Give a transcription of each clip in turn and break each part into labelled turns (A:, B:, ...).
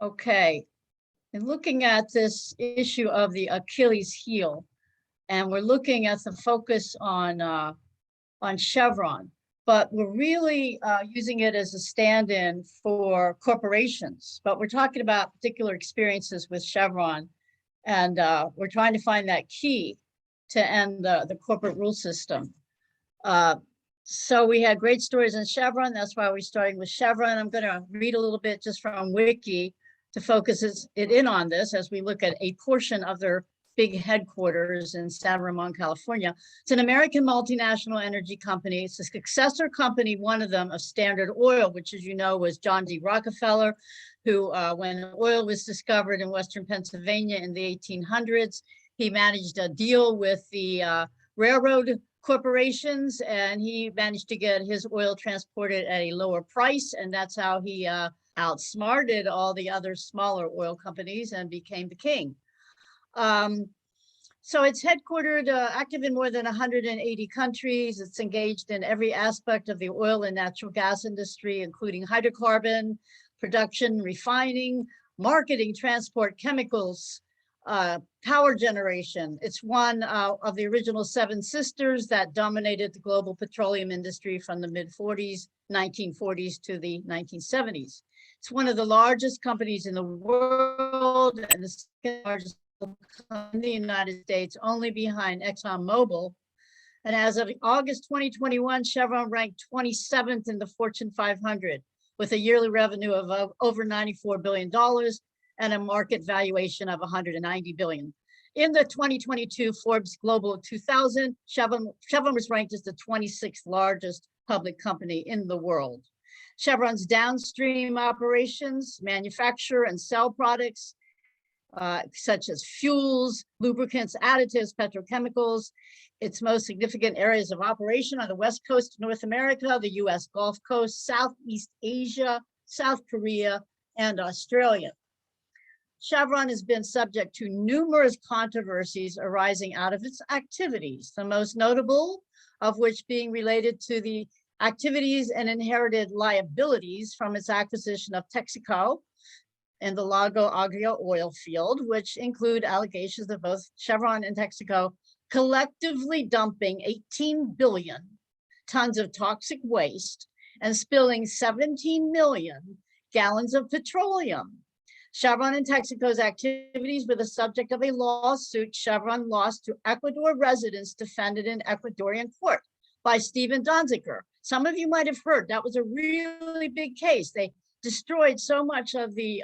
A: Okay, and looking at this issue of the Achilles heel, and we're looking at the focus on Chevron, but we're really using it as a stand-in for corporations. But we're talking about particular experiences with Chevron, and we're trying to find that key to end the corporate rule system. So we had great stories on Chevron. That's why we're starting with Chevron. I'm going to read a little bit just from Wiki to focus it in on this as we look at a portion of their big headquarters in San Ramon, California. It's an American multinational energy company. It's a successor company, one of them, of Standard Oil, which, as you know, was John D. Rockefeller, who, when oil was discovered in Western Pennsylvania in the 1800s, he managed a deal with the railroad corporations, and he managed to get his oil transported at a lower price, and that's how he outsmarted all the other smaller oil companies and became the king. So it's headquartered, active in more than 180 countries. It's engaged in every aspect of the oil and natural gas industry, including hydrocarbon production, refining, marketing, transport, chemicals, power generation. It's one of the original seven sisters that dominated the global petroleum industry from the mid-40s, 1940s to the 1970s. It's one of the largest companies in the world and the second largest in the United States, only behind ExxonMobil. And as of August 2021, Chevron ranked 27th in the Fortune 500 with a yearly revenue of over $94 billion and a market valuation of $190 billion. In the 2022 Forbes Global 2000, Chevron was ranked as the 26th largest public company in the world. Chevron's downstream operations manufacture and sell products such as fuels, lubricants, additives, petrochemicals. Its most significant areas of operation are the West Coast of North America, the US Gulf Coast, Southeast Asia, South Korea, and Australia. Chevron has been subject to numerous controversies arising out of its activities, the most notable of which being related to the activities and inherited liabilities from its acquisition of Texaco and the Lago Agrio oil field, which include allegations of both Chevron and Texaco collectively dumping 18 billion tons of toxic waste and spilling 17 million gallons of petroleum. Chevron and Texaco's activities were the subject of a lawsuit Chevron lost to Ecuador residents defended in Ecuadorian court by Stephen Donziger. Some of you might have heard that was a really big case. They destroyed so much of the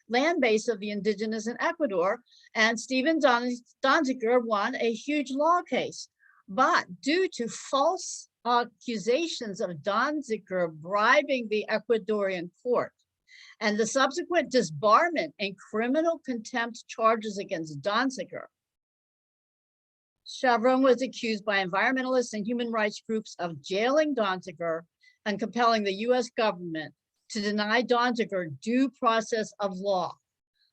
A: land base of the indigenous in Ecuador, and Stephen Donziger won a huge law case. But due to false accusations of Donziger bribing the Ecuadorian court and the subsequent disbarment and criminal contempt charges against Donziger, Chevron was accused by environmentalists and human rights groups of jailing Donziger and compelling the US government to deny Donziger due process of law.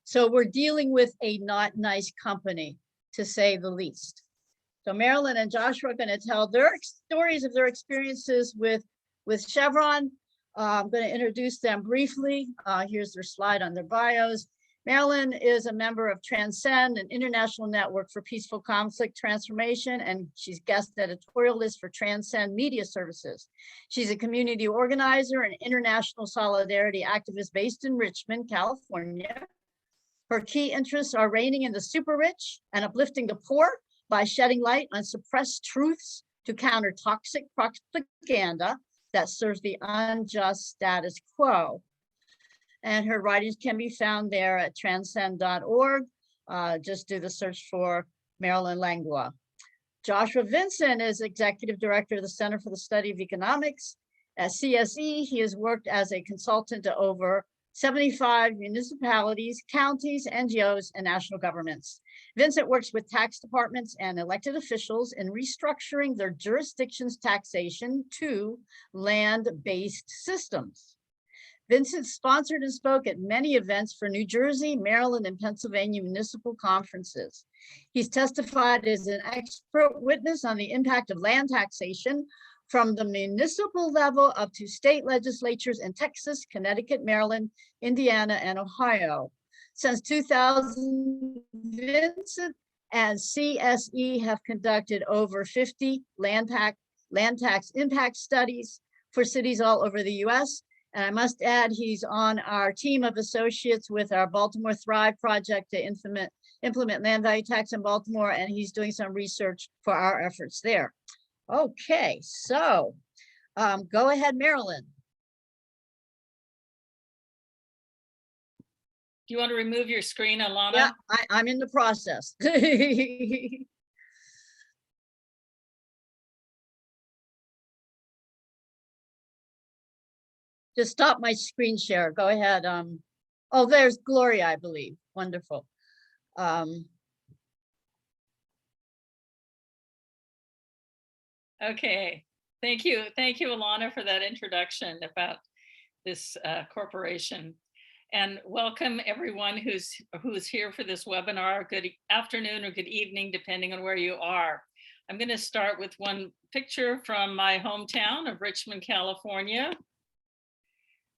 A: So we're dealing with a not nice company, to say the least. So Marilyn and Joshua are going to tell their stories of their experiences with Chevron. I'm going to introduce them briefly. Here's their slide on their bios. Marilyn is a member of Transcend, an international network for peaceful conflict transformation, and she's guest editorialist for Transcend Media Services. She's a community organizer and international solidarity activist based in Richmond, California. Her key interests are reigning in the super rich and uplifting the poor by shedding light on suppressed truths to counter toxic propaganda that serves the unjust status quo. And her writings can be found there at transcend.org. Just do the search for Marilyn Langlois. Joshua Vincent is Executive Director of the Center for the Study of Economics. At CSE, he has worked as a consultant to over 75 municipalities, counties, NGOs, and national governments. Vincent works with tax departments and elected officials in restructuring their jurisdiction's taxation to land-based systems. Vincent sponsored and spoke at many events for New Jersey, Maryland, and Pennsylvania municipal conferences. He's testified as an expert witness on the impact of land taxation from the municipal level up to state legislatures in Texas, Connecticut, Maryland, Indiana, and Ohio. Since 2000, Vincent and CSE have conducted over 50 land tax impact studies for cities all over the US. And I must add, he's on our team of associates with our Baltimore Thrive project to implement land value tax in Baltimore, and he's doing some research for our efforts there. Okay, so go ahead, Marilyn.
B: Do you want to remove your screen, Alana?
A: Yeah, I'm in the process. Just stop my screen share. Go ahead. Oh, there's Gloria, I believe. Wonderful.
B: Okay, thank you, Alana, for that introduction about this corporation. And welcome everyone who's here for this webinar. Good afternoon or good evening, depending on where you are. I'm going to start with one picture from my hometown of Richmond, California.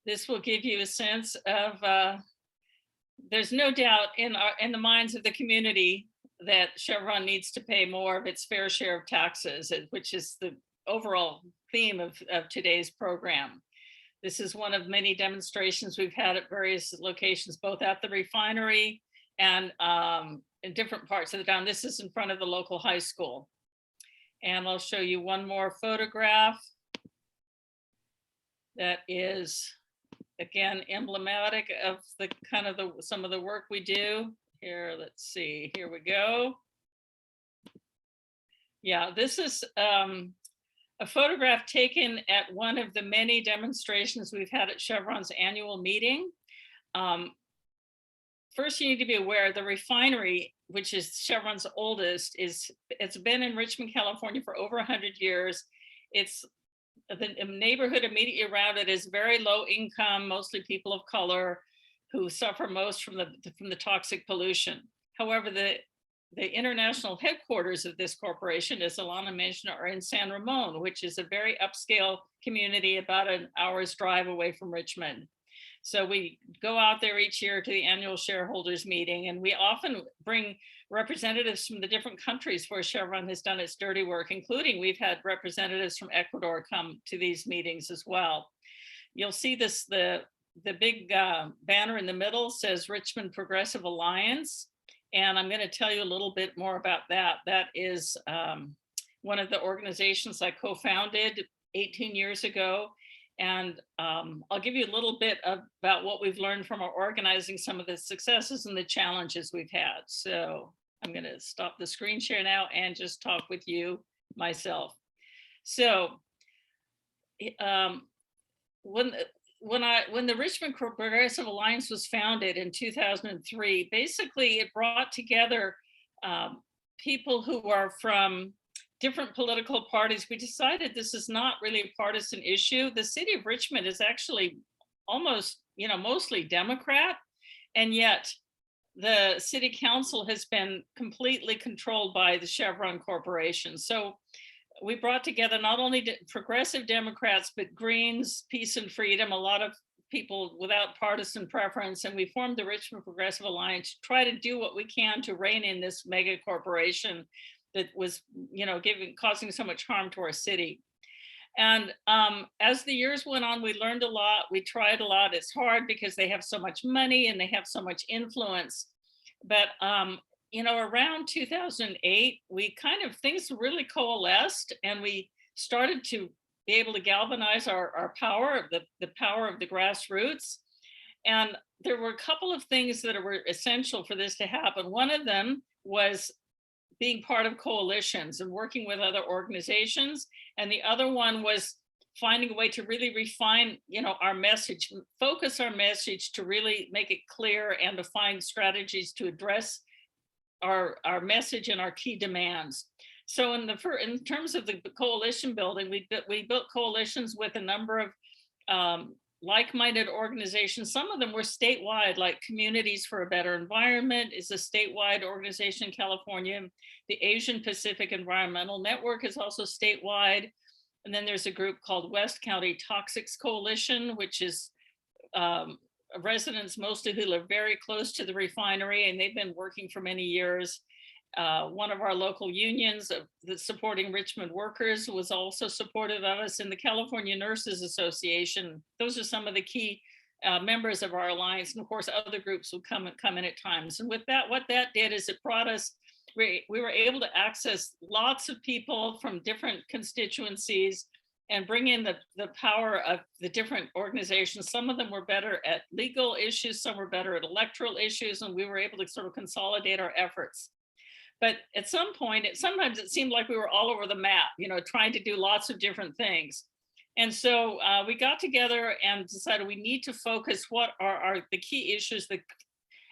B: This will give you a sense of, there's no doubt in the minds of the community that Chevron needs to pay more of its fair share of taxes, which is the overall theme of today's program. This is one of many demonstrations we've had at various locations, both at the refinery and in different parts of the town. This is in front of the local high school. And I'll show you one more photograph that is, again, emblematic of the kind of some of the work we do. Here, let's see, here we go. Yeah, this is a photograph taken at one of the many demonstrations we've had at Chevron's annual meeting. First, you need to be aware the refinery, which is Chevron's oldest, it's been in Richmond, California for over 100 years. It's the neighborhood immediately around it is very low income, mostly people of color who suffer most from the toxic pollution. However, the international headquarters of this corporation, as Alana mentioned, are in San Ramon, which is a very upscale community about an hour's drive away from Richmond. So we go out there each year to the annual shareholders meeting, and we often bring representatives from the different countries where Chevron has done its dirty work, including we've had representatives from Ecuador come to these meetings as well. You'll see this, the big banner in the middle says Richmond Progressive Alliance. And I'm going to tell you a little bit more about that. That is one of the organizations I co-founded 18 years ago. And I'll give you a little bit about what we've learned from our organizing, some of the successes and the challenges we've had. So I'm going to stop the screen share now and just talk with you myself. So when the Richmond Progressive Alliance was founded in 2003, basically it brought together people who are from different political parties. We decided this is not really a partisan issue. The city of Richmond is actually almost, mostly Democrat, and yet the city council has been completely controlled by the Chevron Corporation. So we brought together not only progressive Democrats, but Greens, Peace and Freedom, a lot of people without partisan preference, and we formed the Richmond Progressive Alliance to try to do what we can to rein in this mega corporation that was, causing so much harm to our city. And as the years went on, we learned a lot. We tried a lot. It's hard because they have so much money and they have so much influence. But around 2008, things really coalesced, and we started to be able to galvanize our power, the power of the grassroots. And there were a couple of things that were essential for this to happen. One of them was being part of coalitions and working with other organizations. And the other one was finding a way to really refine, our message, focus our message to really make it clear and to find strategies to address our message and our key demands. So in terms of the coalition building, we built coalitions with a number of like-minded organizations. Some of them were statewide, like Communities for a Better Environment is a statewide organization in California. The Asian Pacific Environmental Network is also statewide. And then there's a group called West County Toxics Coalition, which is residents mostly who live very close to the refinery, and they've been working for many years. One of our local unions that's supporting Richmond workers was also supportive of us, in the California Nurses Association. Those are some of the key members of our alliance, and of course other groups will come in at times. And with that, what that did is it brought us, we were able to access lots of people from different constituencies and bring in the power of the different organizations. Some of them were better at legal issues, some were better at electoral issues, and we were able to sort of consolidate our efforts. But at some point, sometimes it seemed like we were all over the map, trying to do lots of different things. And so we got together and decided we need to focus what are the key issues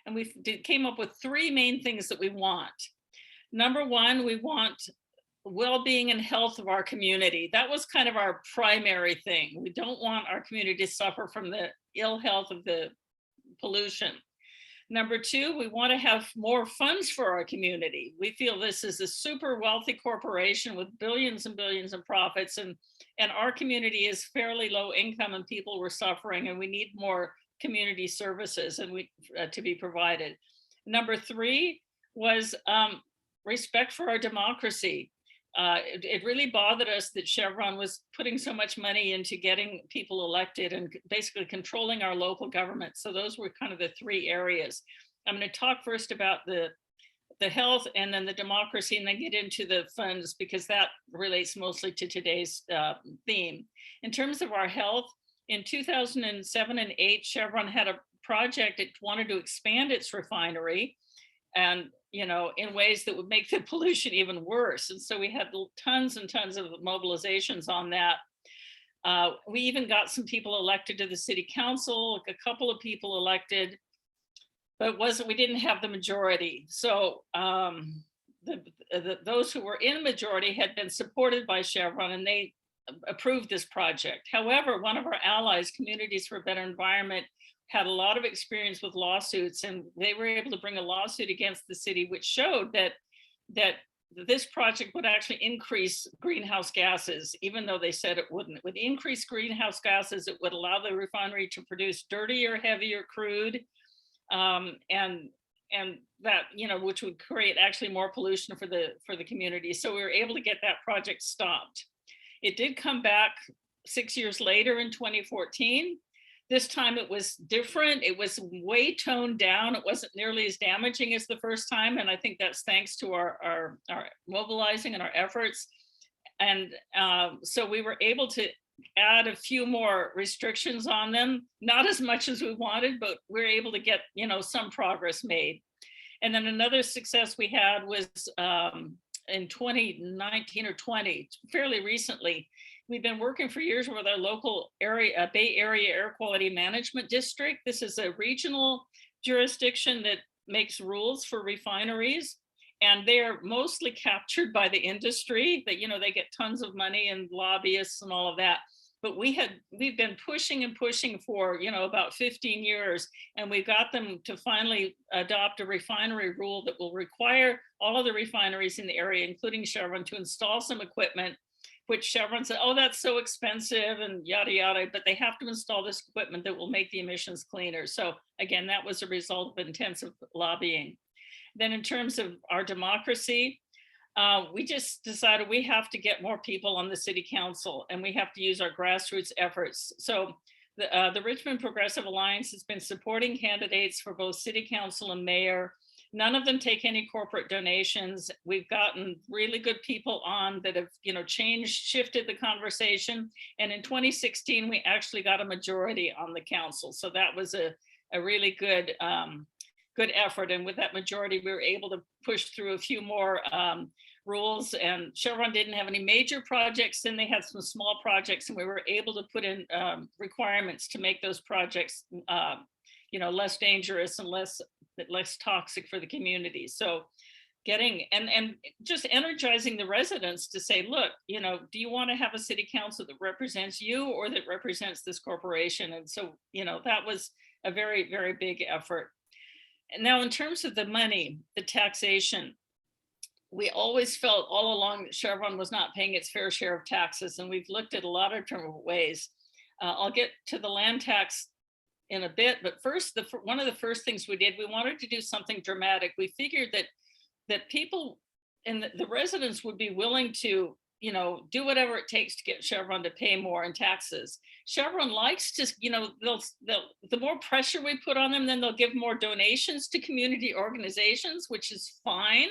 B: and we came up with three main things that we want. Number one, we want well-being and health of our community. That was kind of our primary thing. We don't want our community to suffer from the ill health of the pollution. Number two, we want to have more funds for our community. We feel this is a super wealthy corporation with billions and billions in profits, and our community is fairly low income and people were suffering, and we need more community services to be provided. Number three was respect for our democracy. It really bothered us that Chevron was putting so much money into getting people elected and basically controlling our local government. So those were kind of the three areas. I'm going to talk first about the health and then the democracy, and then get into the funds because that relates mostly to today's theme. In terms of our health, in 2007 and 8, Chevron had a project. It wanted to expand its refinery, and in ways that would make the pollution even worse. And so we had tons and tons of mobilizations on that. We even got some people elected to the city council, a couple of people elected, but we didn't have the majority. So those who were in majority had been supported by Chevron, and they approved this project. However, one of our allies, Communities for a Better Environment, had a lot of experience with lawsuits, and they were able to bring a lawsuit against the city, which showed that this project would actually increase greenhouse gases, even though they said it wouldn't. It would increase greenhouse gases. It would allow the refinery to produce dirtier, heavier crude, and that, which would create actually more pollution for the community. So we were able to get that project stopped. It did come back 6 years later in 2014. This time it was different. It was way toned down. It wasn't nearly as damaging as the first time. And I think that's thanks to our mobilizing and our efforts. And so we were able to add a few more restrictions on them, not as much as we wanted, but we were able to get, some progress made. And then another success we had was in 2019 or 20, fairly recently. We've been working for years with our local area, Bay Area Air Quality Management District. This is a regional jurisdiction that makes rules for refineries, and they're mostly captured by the industry. That they get tons of money and lobbyists and all of that. But we've been pushing and pushing for about 15 years, and we got them to finally adopt a refinery rule that will require all of the refineries in the area, including Chevron, to install some equipment, which Chevron said, oh, that's so expensive and yada, yada, but they have to install this equipment that will make the emissions cleaner. So again, that was a result of intensive lobbying. Then in terms of our democracy, we just decided we have to get more people on the city council, and we have to use our grassroots efforts. So the Richmond Progressive Alliance has been supporting candidates for both city council and mayor. None of them take any corporate donations. We've gotten really good people on that have, shifted the conversation. And in 2016, we actually got a majority on the council. So that was a really good effort. And with that majority, we were able to push through a few more rules. And Chevron didn't have any major projects. Then they had some small projects, and we were able to put in requirements to make those projects less dangerous and less toxic for the community. So getting and just energizing the residents to say, look, do you want to have a city council that represents you or that represents this corporation? And so, that was a very, very big effort. And now in terms of the money, the taxation, we always felt all along that Chevron was not paying its fair share of taxes, and we've looked at a lot of different ways. I'll get to the land tax in a bit, but first, one of the first things we did, we wanted to do something dramatic. We figured that people and the residents would be willing to, you know, do whatever it takes to get Chevron to pay more in taxes. Chevron likes to, you know, the more pressure we put on them, then they'll give more donations to community organizations, which is fine.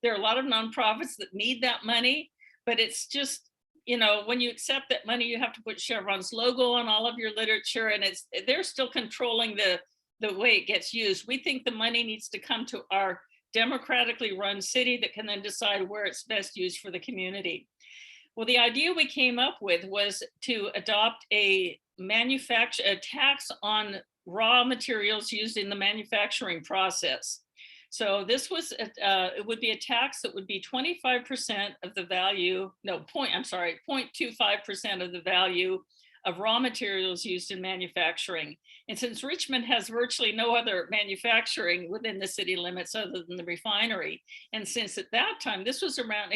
B: There are a lot of nonprofits that need that money, but it's just, you know, when you accept that money, you have to put Chevron's logo on all of your literature, and they're still controlling the way it gets used. We think the money needs to come to our democratically run city that can then decide where it's best used for the community. Well, the idea we came up with was to adopt a tax on raw materials used in the manufacturing process. So this was, it would be a tax that would be 25% of the value, 0.25% of the value of raw materials used in manufacturing. And since Richmond has virtually no other manufacturing within the city limits other than the refinery, and since at that time, this was around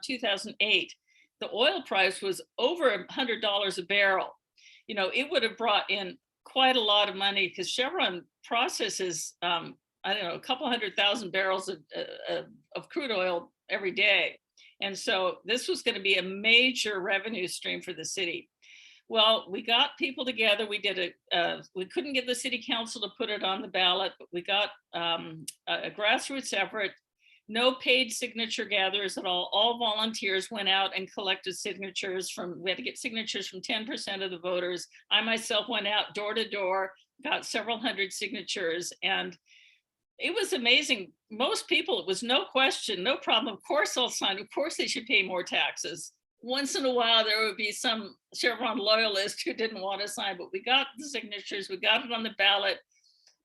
B: 2008, the oil price was over $100 a barrel. You know, it would have brought in quite a lot of money because Chevron processes, I don't know, a couple 100,000 barrels of crude oil every day. And so this was going to be a major revenue stream for the city. Well, we got people together. We did we couldn't get the city council to put it on the ballot, but we got a grassroots effort. No paid signature gatherers at all volunteers went out and collected signatures we had to get signatures from 10% of the voters. I myself went out door to door, got several hundred signatures, and it was amazing. Most people, it was no question, no problem. Of course I'll sign, of course they should pay more taxes. Once in a while, there would be some Chevron loyalist who didn't want to sign, but we got the signatures, we got it on the ballot.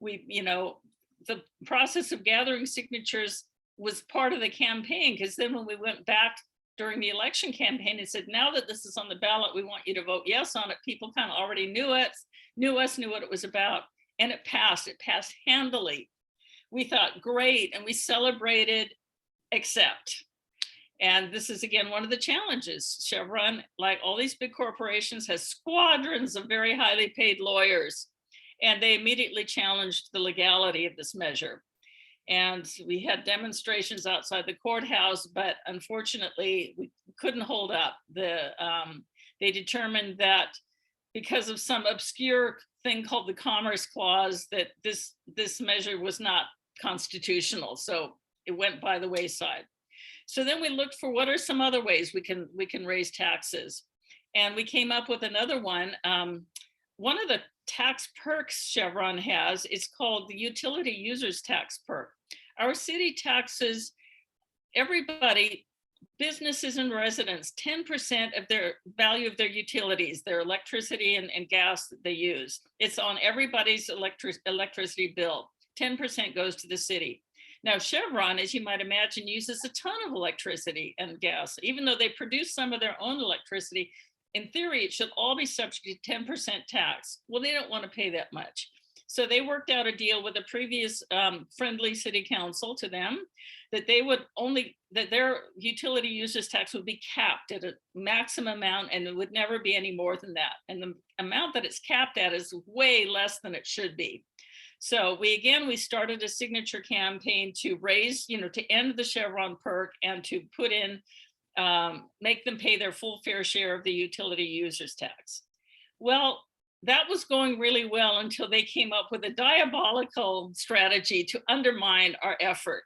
B: The process of gathering signatures was part of the campaign, because then when we went back during the election campaign and said, now that this is on the ballot, we want you to vote yes on it, people kind of already knew what it was about, and it passed handily. We thought, great, and we celebrated, except. And this is, again, one of the challenges. Chevron, like all these big corporations, has squadrons of very highly paid lawyers, and they immediately challenged the legality of this measure. And we had demonstrations outside the courthouse, but unfortunately, we couldn't hold up. They determined that because of some obscure thing called the Commerce Clause, that this measure was not constitutional. So it went by the wayside. So then we looked for what are some other ways we can raise taxes. And we came up with another one. One of the tax perks Chevron has, it's called the utility users tax perk. Our city taxes everybody, businesses and residents, 10% of their value of their utilities, their electricity and gas that they use. It's on everybody's electricity bill. 10% goes to the city. Now, Chevron, as you might imagine, uses a ton of electricity and gas. Even though they produce some of their own electricity, in theory, it should all be subject to 10% tax. Well, they don't want to pay that much. So they worked out a deal with a previous friendly city council to them that that their utility users tax would be capped at a maximum amount, and it would never be any more than that. And the amount that it's capped at is way less than it should be. So we started a signature campaign to raise, to end the Chevron perk and to put in, make them pay their full fair share of the utility users tax. Well, that was going really well until they came up with a diabolical strategy to undermine our effort.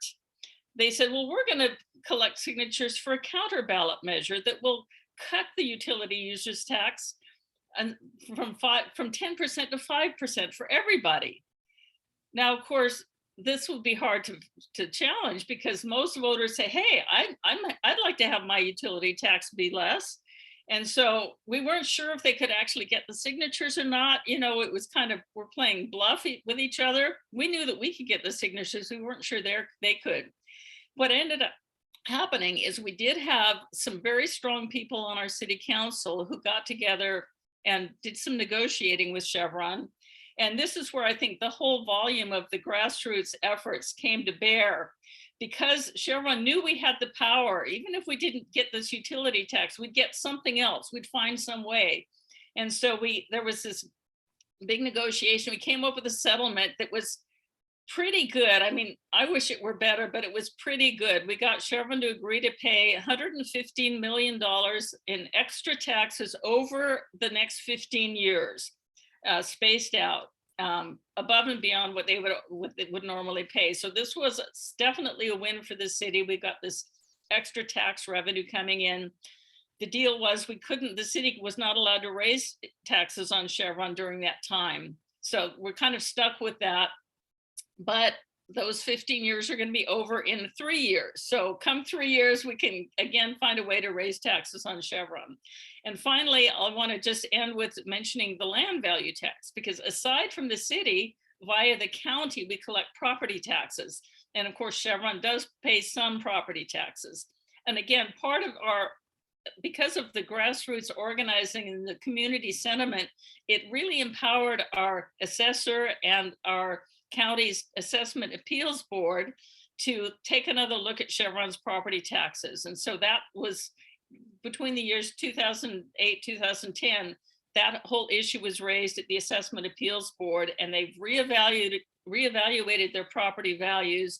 B: They said, well, we're going to collect signatures for a counter ballot measure that will cut the utility users tax and from 10% to 5% for everybody. Now, of course, this will be hard to challenge because most voters say, hey, I'd like to have my utility tax be less. And so we weren't sure if they could actually get the signatures or not. It was kind of, we're playing bluff with each other. We knew that we could get the signatures. We weren't sure they could. What ended up happening is we did have some very strong people on our city council who got together and did some negotiating with Chevron. And this is where I think the whole volume of the grassroots efforts came to bear, because Chevron knew we had the power. Even if we didn't get this utility tax, we'd get something else. We'd find some way. And so there was this big negotiation. We came up with a settlement that was pretty good. I mean, I wish it were better, but it was pretty good. We got Chevron to agree to pay $115 million in extra taxes over the next 15 years, spaced out, above and beyond what they would normally pay. So this was definitely a win for the city. We got this extra tax revenue coming in. The deal was the city was not allowed to raise taxes on Chevron during that time. So we're kind of stuck with that. But those 15 years are going to be over in 3 years. So come 3 years, we can again find a way to raise taxes on Chevron. And finally, I want to just end with mentioning the land value tax, because aside from the city, via the county, we collect property taxes. And of course, Chevron does pay some property taxes. And again, part of because of the grassroots organizing and the community sentiment, it really empowered our assessor and our county's assessment appeals board to take another look at Chevron's property taxes. And so that was between the years 2008, 2010, that whole issue was raised at the assessment appeals board, and they've reevaluated their property values.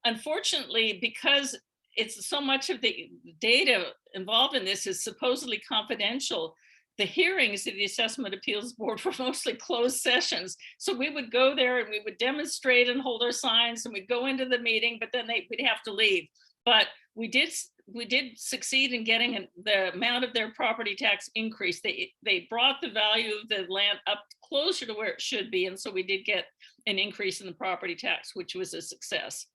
B: Unfortunately, because it's so much of the data involved in this is supposedly confidential, the hearings of the assessment appeals board were mostly closed sessions. So we would go there and we would demonstrate and hold our signs, and we'd go into the meeting, but then we'd have to leave. But we did succeed in getting the amount of their property tax increase. They brought the value of the land up closer to where it should be. And so we did get an increase in the property tax, which was a success.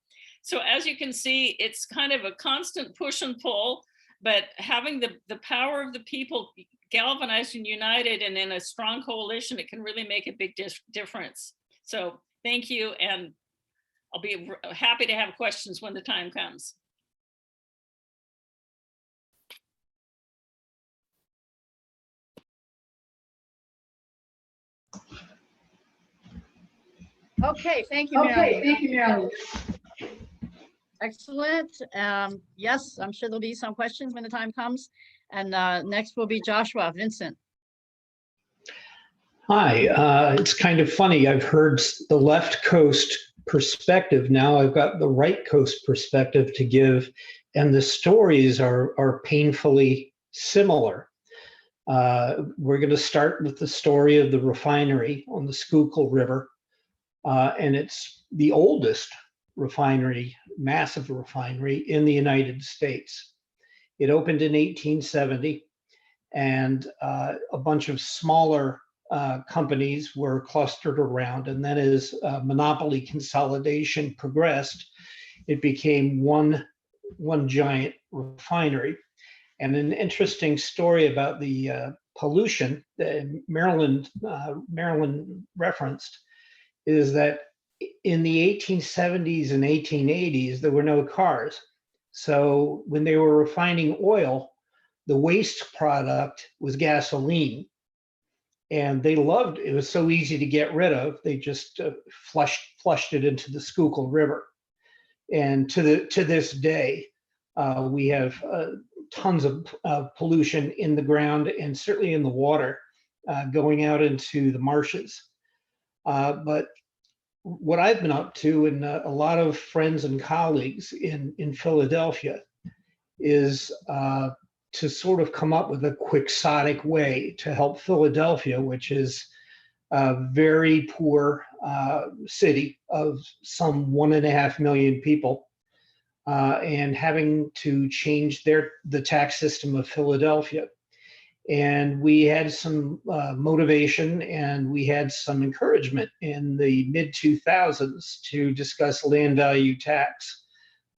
B: So as you can see, it's kind of a constant push and pull, but having the power of the people galvanized and united and in a strong coalition, it can really make a big difference. So thank you. And I'll be happy to have questions when the time comes.
A: Okay, thank you, Marilyn.
C: Thank you, Marilyn.
A: Excellent. Yes, I'm sure there'll be some questions when the time comes. And next will be Joshua Vincent.
D: Hi, it's kind of funny. I've heard the left coast perspective. Now I've got the right coast perspective to give, and the stories are painfully similar. We're going to start with the story of the refinery on the Schuylkill River, and it's the oldest refinery, massive refinery in the United States. It opened in 1870, and a bunch of smaller companies were clustered around. And then as monopoly consolidation progressed, it became one giant refinery. And an interesting story about the pollution that Marilyn referenced is that in the 1870s and 1880s, there were no cars. So when they were refining oil, the waste product was gasoline. And they loved it. It was so easy to get rid of. They just flushed it into the Schuylkill River. And to this day, we have tons of pollution in the ground and certainly in the water going out into the marshes. But what I've been up to, and a lot of friends and colleagues in Philadelphia, is to sort of come up with a quixotic way to help Philadelphia, which is a very poor city of some 1.5 million people, and having to change the tax system of Philadelphia. And we had some motivation, and we had some encouragement in the mid-2000s to discuss land value tax.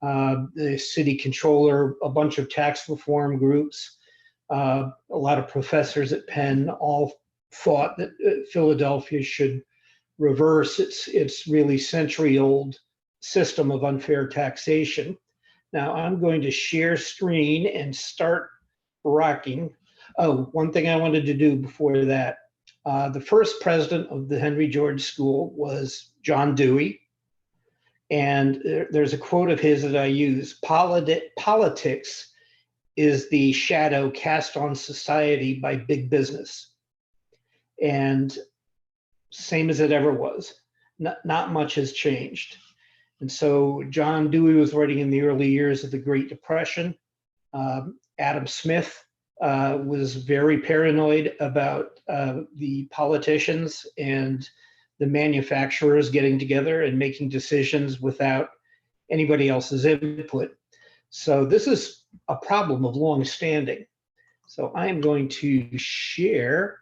D: The city controller, a bunch of tax reform groups, a lot of professors at Penn all thought that Philadelphia should reverse its really century-old system of unfair taxation. Now I'm going to share screen and start rocking. Oh, one thing I wanted to do before that, The first president of the Henry George School was John Dewey. And there's a quote of his that I use: politics is the shadow cast on society by big business. And same as it ever was. Not much has changed. And so John Dewey was writing in the early years of the Great Depression. Adam Smith was very paranoid about the politicians and the manufacturers getting together and making decisions without anybody else's input. So this is a problem of long standing. So I am going to share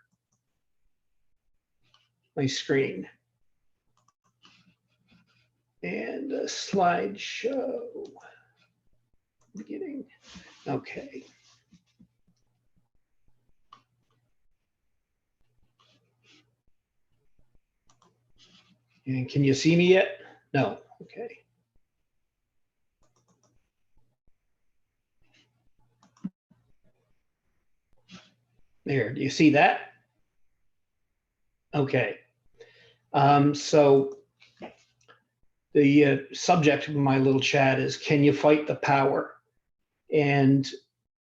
D: my screen and a slideshow beginning. Okay. And can you see me yet? No. Okay. There, do you see that? Okay. So the subject of my little chat is, can you fight the power? And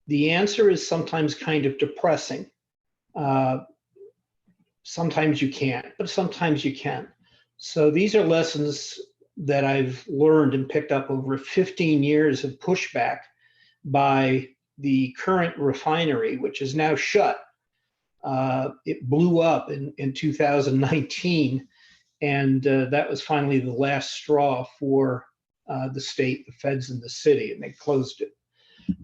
D: the answer is sometimes kind of depressing. Sometimes you can't, but sometimes you can. So these are lessons that I've learned and picked up over 15 years of pushback by the current refinery, which is now shut. It blew up in 2019, and that was finally the last straw for the state, the feds, and the city, and they closed it.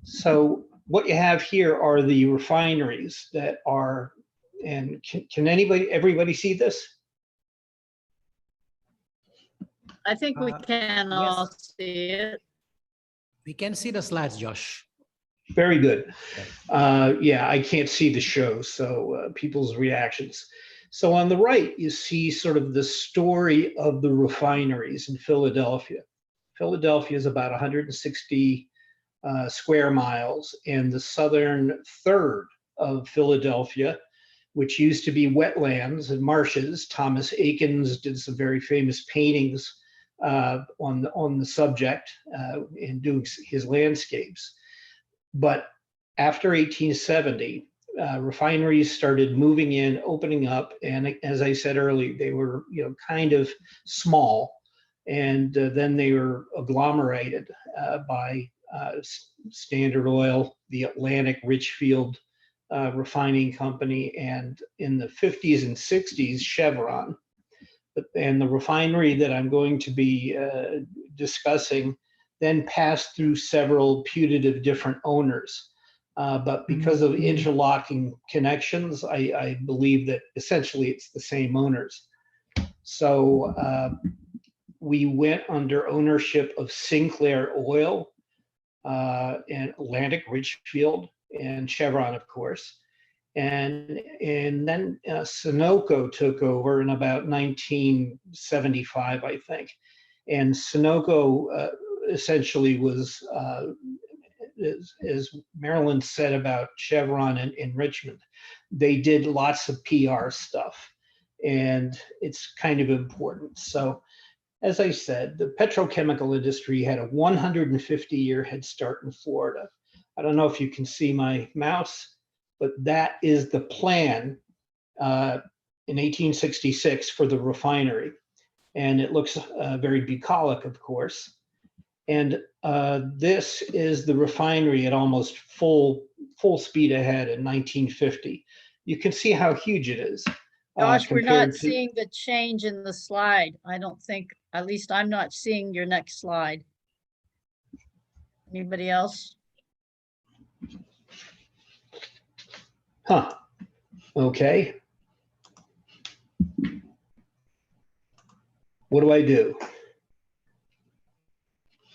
D: So what you have here are the refineries that are, and can everybody see this?
A: I think we can all see it.
C: We can see the slides, Josh.
D: Very good. Yeah, I can't see the show, so people's reactions. So on the right, you see sort of the story of the refineries in Philadelphia. Philadelphia is about 160 square miles, and the southern third of Philadelphia, which used to be wetlands and marshes. Thomas Eakins did some very famous paintings on the subject in doing his landscapes. But after 1870, refineries started moving in, opening up, and as I said earlier, they were kind of small, and then they were agglomerated by Standard Oil, the Atlantic Richfield refining company, and in the 50s and 60s, Chevron. And the refinery that I'm going to be discussing then passed through several putative different owners. But because of interlocking connections, I believe that essentially it's the same owners. So we went under ownership of Sinclair Oil and Atlantic Richfield and Chevron, of course. And then Sunoco took over in about 1975, I think. And Sunoco essentially was, as Marilyn said about Chevron in Richmond, they did lots of PR stuff, and it's kind of important. So, as I said, the petrochemical industry had a 150-year head start in Florida. I don't know if you can see my mouse, but that is the plan in 1866 for the refinery. And it looks very bucolic, of course. And this is the refinery at almost full speed ahead in 1950. You can see how huge it is.
A: Josh, we're not seeing the change in the slide. I don't think, at least I'm not seeing your next slide. Anybody else?
D: Huh. Okay. What do I do?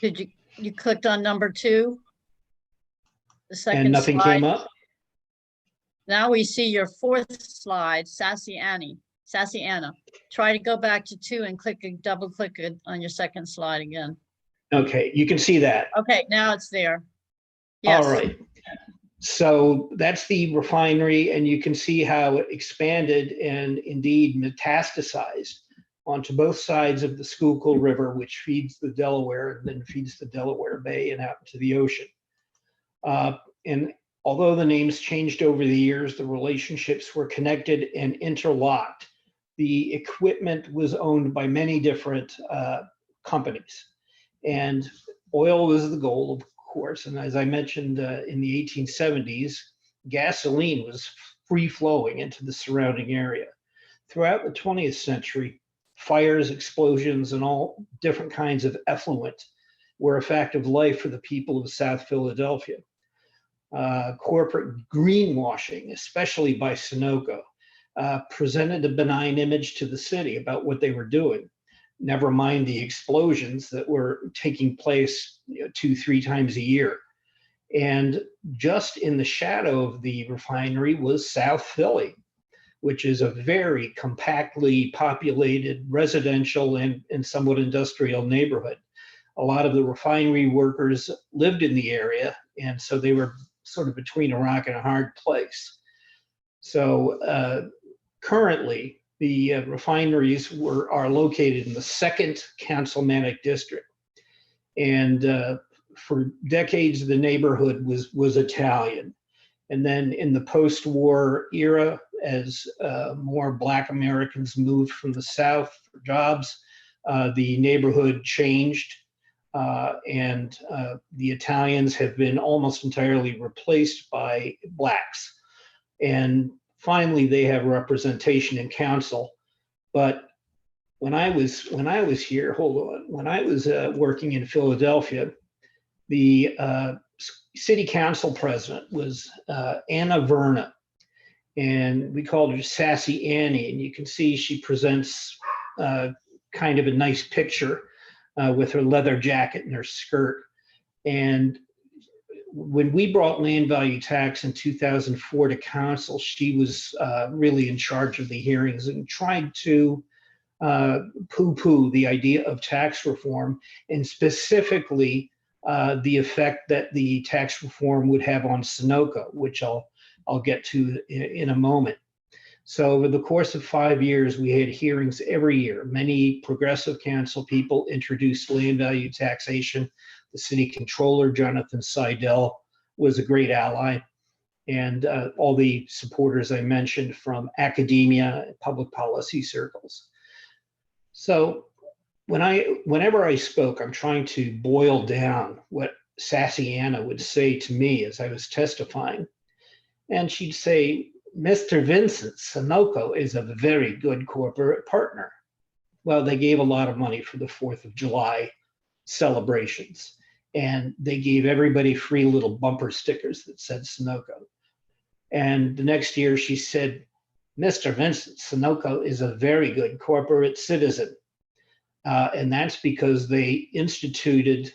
A: Did you clicked on number 2? The second
D: And nothing
A: slide.
D: came up?
A: Now we see your 4th slide, Sassy Anna. Try to go back to 2 and double click it on your second slide again.
D: Okay, you can see that.
A: Okay, now it's there. Yes.
D: All right. So that's the refinery, and you can see how it expanded and indeed metastasized onto both sides of the Schuylkill River, which feeds the Delaware and then feeds the Delaware Bay and out into the ocean. And although the names changed over the years, the relationships were connected and interlocked. The equipment was owned by many different companies, and oil was the goal, of course. And as I mentioned, in the 1870s, gasoline was free flowing into the surrounding area. Throughout the 20th century, fires, explosions, and all different kinds of effluent were a fact of life for the people of South Philadelphia. Corporate greenwashing, especially by Sunoco, presented a benign image to the city about what they were doing. Never mind the explosions that were taking place 2-3 times a year. And just in the shadow of the refinery was South Philly, which is a very compactly populated residential and somewhat industrial neighborhood. A lot of the refinery workers lived in the area, and so they were sort of between a rock and a hard place. So currently, the refineries are located in the 2nd Councilmanic District. And for decades, the neighborhood was Italian. And then in the post-war era, as more Black Americans moved from the South for jobs, the neighborhood changed. And the Italians have been almost entirely replaced by Blacks. And finally, they have representation in council. But when I was here, when I was working in Philadelphia, the city council president was Anna Verna, and we called her Sassy Annie. And you can see she presents kind of a nice picture with her leather jacket and her skirt. And when we brought land value tax in 2004 to council, she was really in charge of the hearings and tried to poo-poo the idea of tax reform, and specifically the effect that the tax reform would have on Sunoco, which I'll get to in a moment. So over the course of 5 years, we had hearings every year. Many progressive council people introduced land value taxation. The city controller, Jonathan Seidel, was a great ally. And all the supporters I mentioned from academia and public policy circles. So whenever I spoke, I'm trying to boil down what Sassy Anna would say to me as I was testifying. And she'd say, Mr. Vincent, Sunoco is a very good corporate partner. Well, they gave a lot of money for the 4th of July celebrations, and they gave everybody free little bumper stickers that said Sunoco. And the next year she said, Mr. Vincent, Sunoco is a very good corporate citizen. And that's because they instituted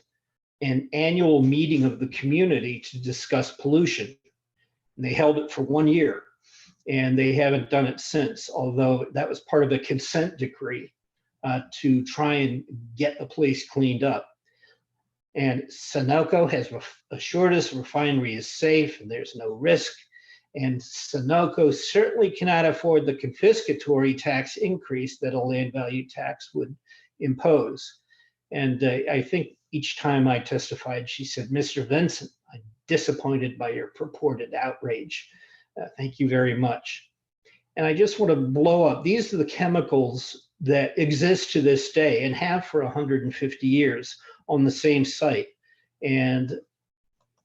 D: an annual meeting of the community to discuss pollution. And they held it for 1 year, and they haven't done it since, although that was part of a consent decree to try and get the place cleaned up. And Sunoco has assured us refinery is safe and there's no risk. And Sunoco certainly cannot afford the confiscatory tax increase that a land value tax would impose. And I think each time I testified, she said, Mr. Vincent, I'm disappointed by your purported outrage. Thank you very much. And I just want to blow up. These are the chemicals that exist to this day and have for 150 years on the same site. And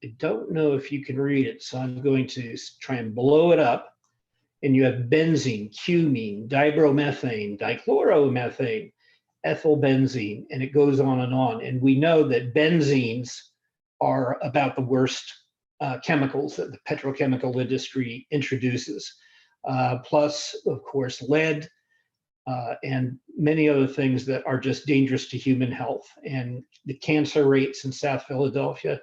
D: I don't know if you can read it, so I'm going to try and blow it up. And you have benzene, cumene, dibromethane, dichloromethane, ethylbenzene, and it goes on. And we know that benzenes are about the worst chemicals that the petrochemical industry introduces, plus, of course, lead and many other things that are just dangerous to human health. And the cancer rates in South Philadelphia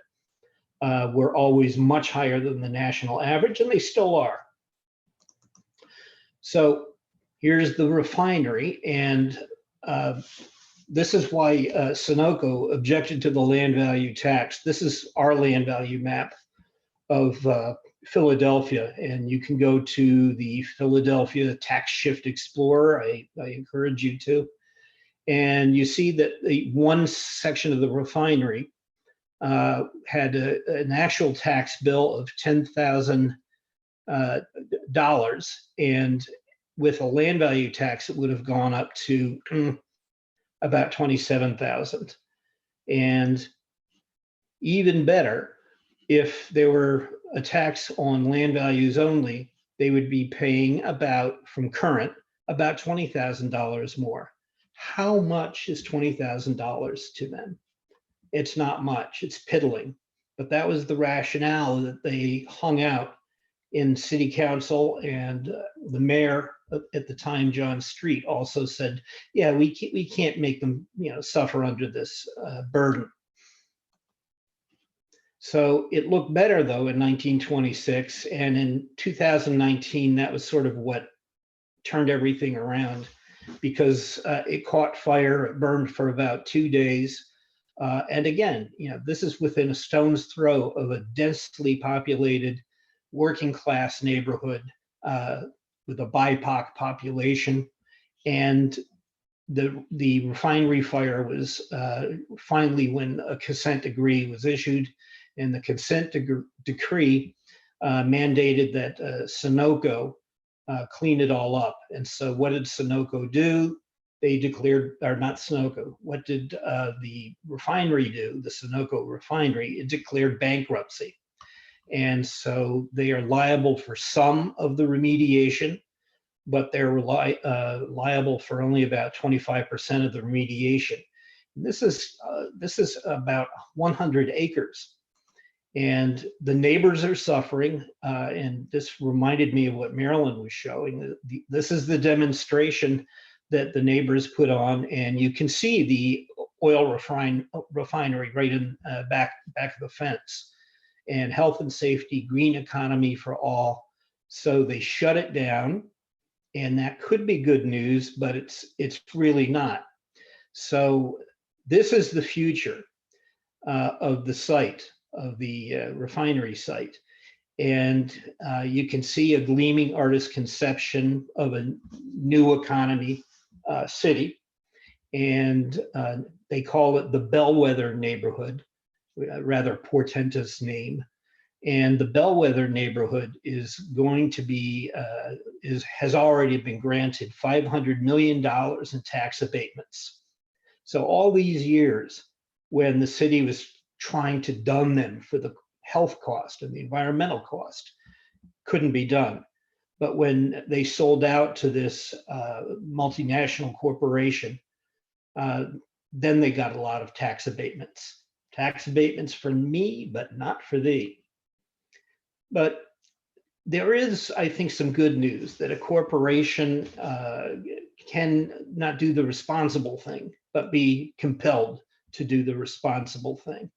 D: were always much higher than the national average, and they still are. So here's the refinery, and this is why Sunoco objected to the land value tax. This is our land value map of Philadelphia, and you can go to the Philadelphia Tax Shift Explorer. I encourage you to. And you see that the one section of the refinery had an actual tax bill of $10,000, and with a land value tax, it would have gone up to about $27,000. And even better, if there were a tax on land values only, they would be paying from current, about $20,000 more. How much is $20,000 to them? It's not much, it's piddling. But that was the rationale that they hung out in city council, and the mayor at the time, John Street, also said, yeah, we can't make them suffer under this burden. So it looked better though in 1926, and in 2019, that was sort of what turned everything around, because it caught fire, it burned for about 2 days. And again, this is within a stone's throw of a densely populated working class neighborhood with a BIPOC population. And the refinery fire was finally when a consent decree was issued, and the consent decree mandated that Sunoco clean it all up. And so what did Sunoco do? They declared, or not Sunoco, what did the refinery do? The Sunoco refinery, it declared bankruptcy. And so they are liable for some of the remediation, but they're liable for only about 25% of the remediation. And this is about 100 acres. And the neighbors are suffering. And this reminded me of what Marilyn was showing. This is the demonstration that the neighbors put on, and you can see the oil refinery right in back of the fence. And health and safety, green economy for all. So they shut it down, and that could be good news, but it's really not. So this is the future of the site, of the refinery site. And you can see a gleaming artist conception of a new economy city. And they call it the Bellwether neighborhood, a rather portentous name. And the Bellwether neighborhood is going to be, has already been granted $500 million in tax abatements. So all these years when the city was trying to dun them for the health cost and the environmental cost, couldn't be done. But when they sold out to this multinational corporation, then they got a lot of tax abatements. Tax abatements for me, but not for thee. But there is, I think, some good news that a corporation can not do the responsible thing, but be compelled to do the responsible thing.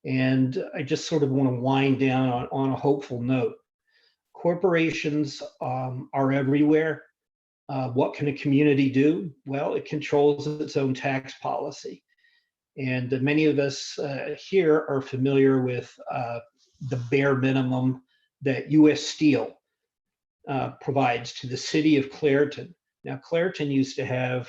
D: And I just sort of want to wind down on a hopeful note. Corporations are everywhere. What can a community do? Well, it controls its own tax policy. And many of us here are familiar with the bare minimum that U.S. Steel provides to the city of Clairton. Now, Clairton used to have,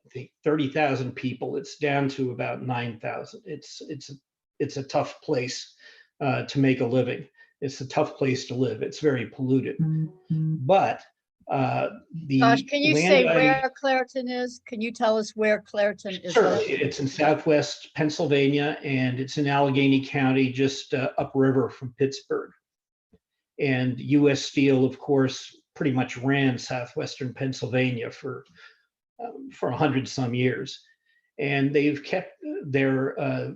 D: I think, 30,000 people. It's down to about 9,000. It's a tough place to make a living. It's a tough place to live. It's very polluted. But
A: Josh, can you say where Clairton is? Can you tell us where Clairton is?
D: Sure, it's in Southwest Pennsylvania, and it's in Allegheny County, just upriver from Pittsburgh. And U.S. Steel, of course, pretty much ran Southwestern Pennsylvania for 100 some years. And they've kept their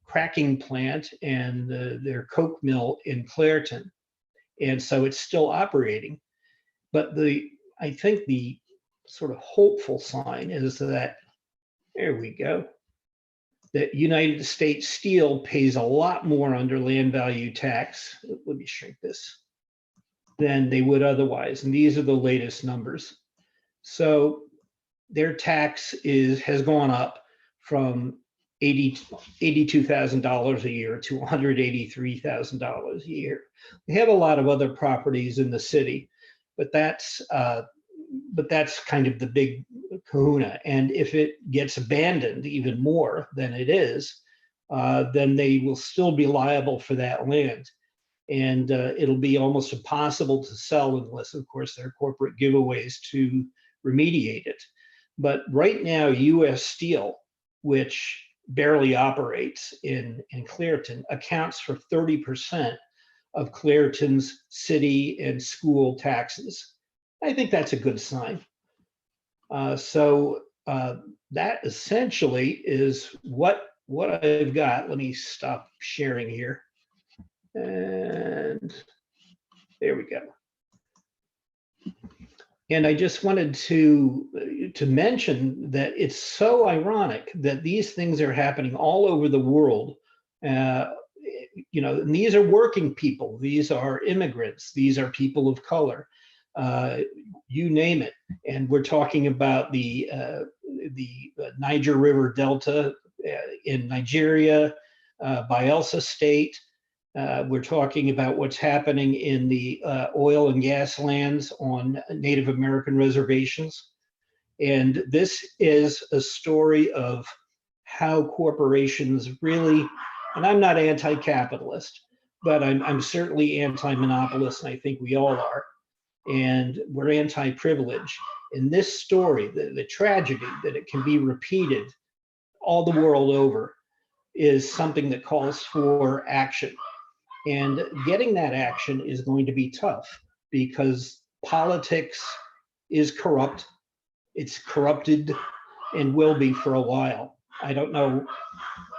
D: cracking plant and their coke mill in Clairton. And so it's still operating. But I think the sort of hopeful sign is that, there we go, that United States Steel pays a lot more under land value tax, let me shrink this, than they would otherwise. And these are the latest numbers. So their tax has gone up from $82,000 a year to $183,000 a year. We have a lot of other properties in the city, but that's kind of the big kahuna. And if it gets abandoned even more than it is, then they will still be liable for that land. And it'll be almost impossible to sell unless, of course, there are corporate giveaways to remediate it. But right now, US Steel, which barely operates in Clairton, accounts for 30% of Clairton's city and school taxes. I think that's a good sign. So that essentially is what I've got. Let me stop sharing here. And there we go. And I just wanted to mention that it's so ironic that these things are happening all over the world. You know, and these are working people. These are immigrants. These are people of color. You name it. And we're talking about the Niger River Delta in Nigeria, Bayelsa State. We're talking about what's happening in the oil and gas lands on Native American reservations. And this is a story of how corporations really, and I'm not anti-capitalist, but I'm certainly anti-monopolist, and I think we all are. And we're anti-privilege. In this story, the tragedy that it can be repeated all the world over is something that calls for action. And getting that action is going to be tough because politics is corrupt. It's corrupted and will be for a while. I don't know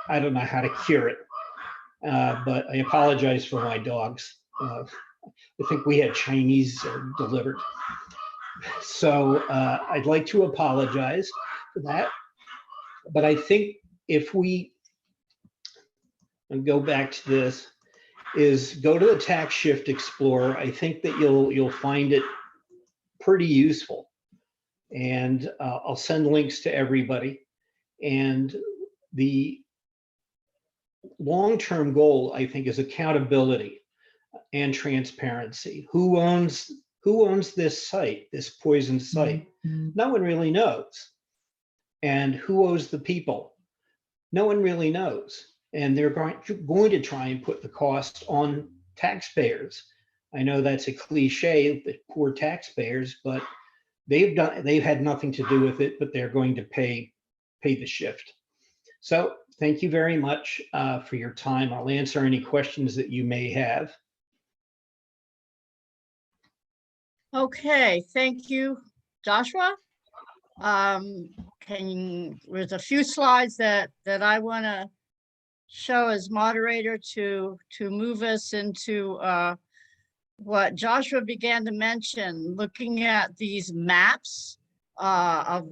D: how to cure it, but I apologize for my dogs. I think we had Chinese delivered. So I'd like to apologize for that. But I think if we go back to this, is go to the Tax Shift Explorer. I think that you'll find it pretty useful. And I'll send links to everybody. And the long-term goal, I think, is accountability and transparency. Who owns this site, this poisoned site? No one really knows. And who owes the people? No one really knows. And they're going to try and put the cost on taxpayers. I know that's a cliche, the poor taxpayers, but they've had nothing to do with it, but they're going to pay the shift. So thank you very much for your time. I'll answer any questions that you may have.
A: Okay, thank you, Joshua. There's a few slides that I want to show as moderator to move us into what Joshua began to mention, looking at these maps of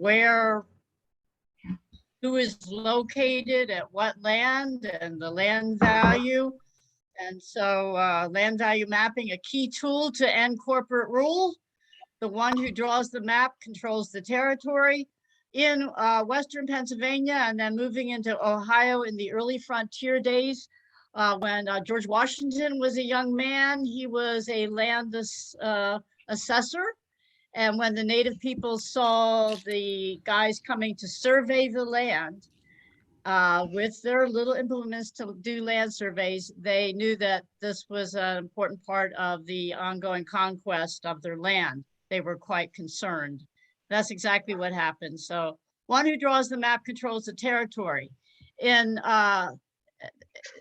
A: who is located at what land and the land value. And so land value mapping, a key tool to end corporate rule. The one who draws the map controls the territory. In Western Pennsylvania and then moving into Ohio in the early frontier days, when George Washington was a young man, he was a land assessor. And when the native people saw the guys coming to survey the land with their little implements to do land surveys, they knew that this was an important part of the ongoing conquest of their land. They were quite concerned. That's exactly what happened. So one who draws the map controls the territory. In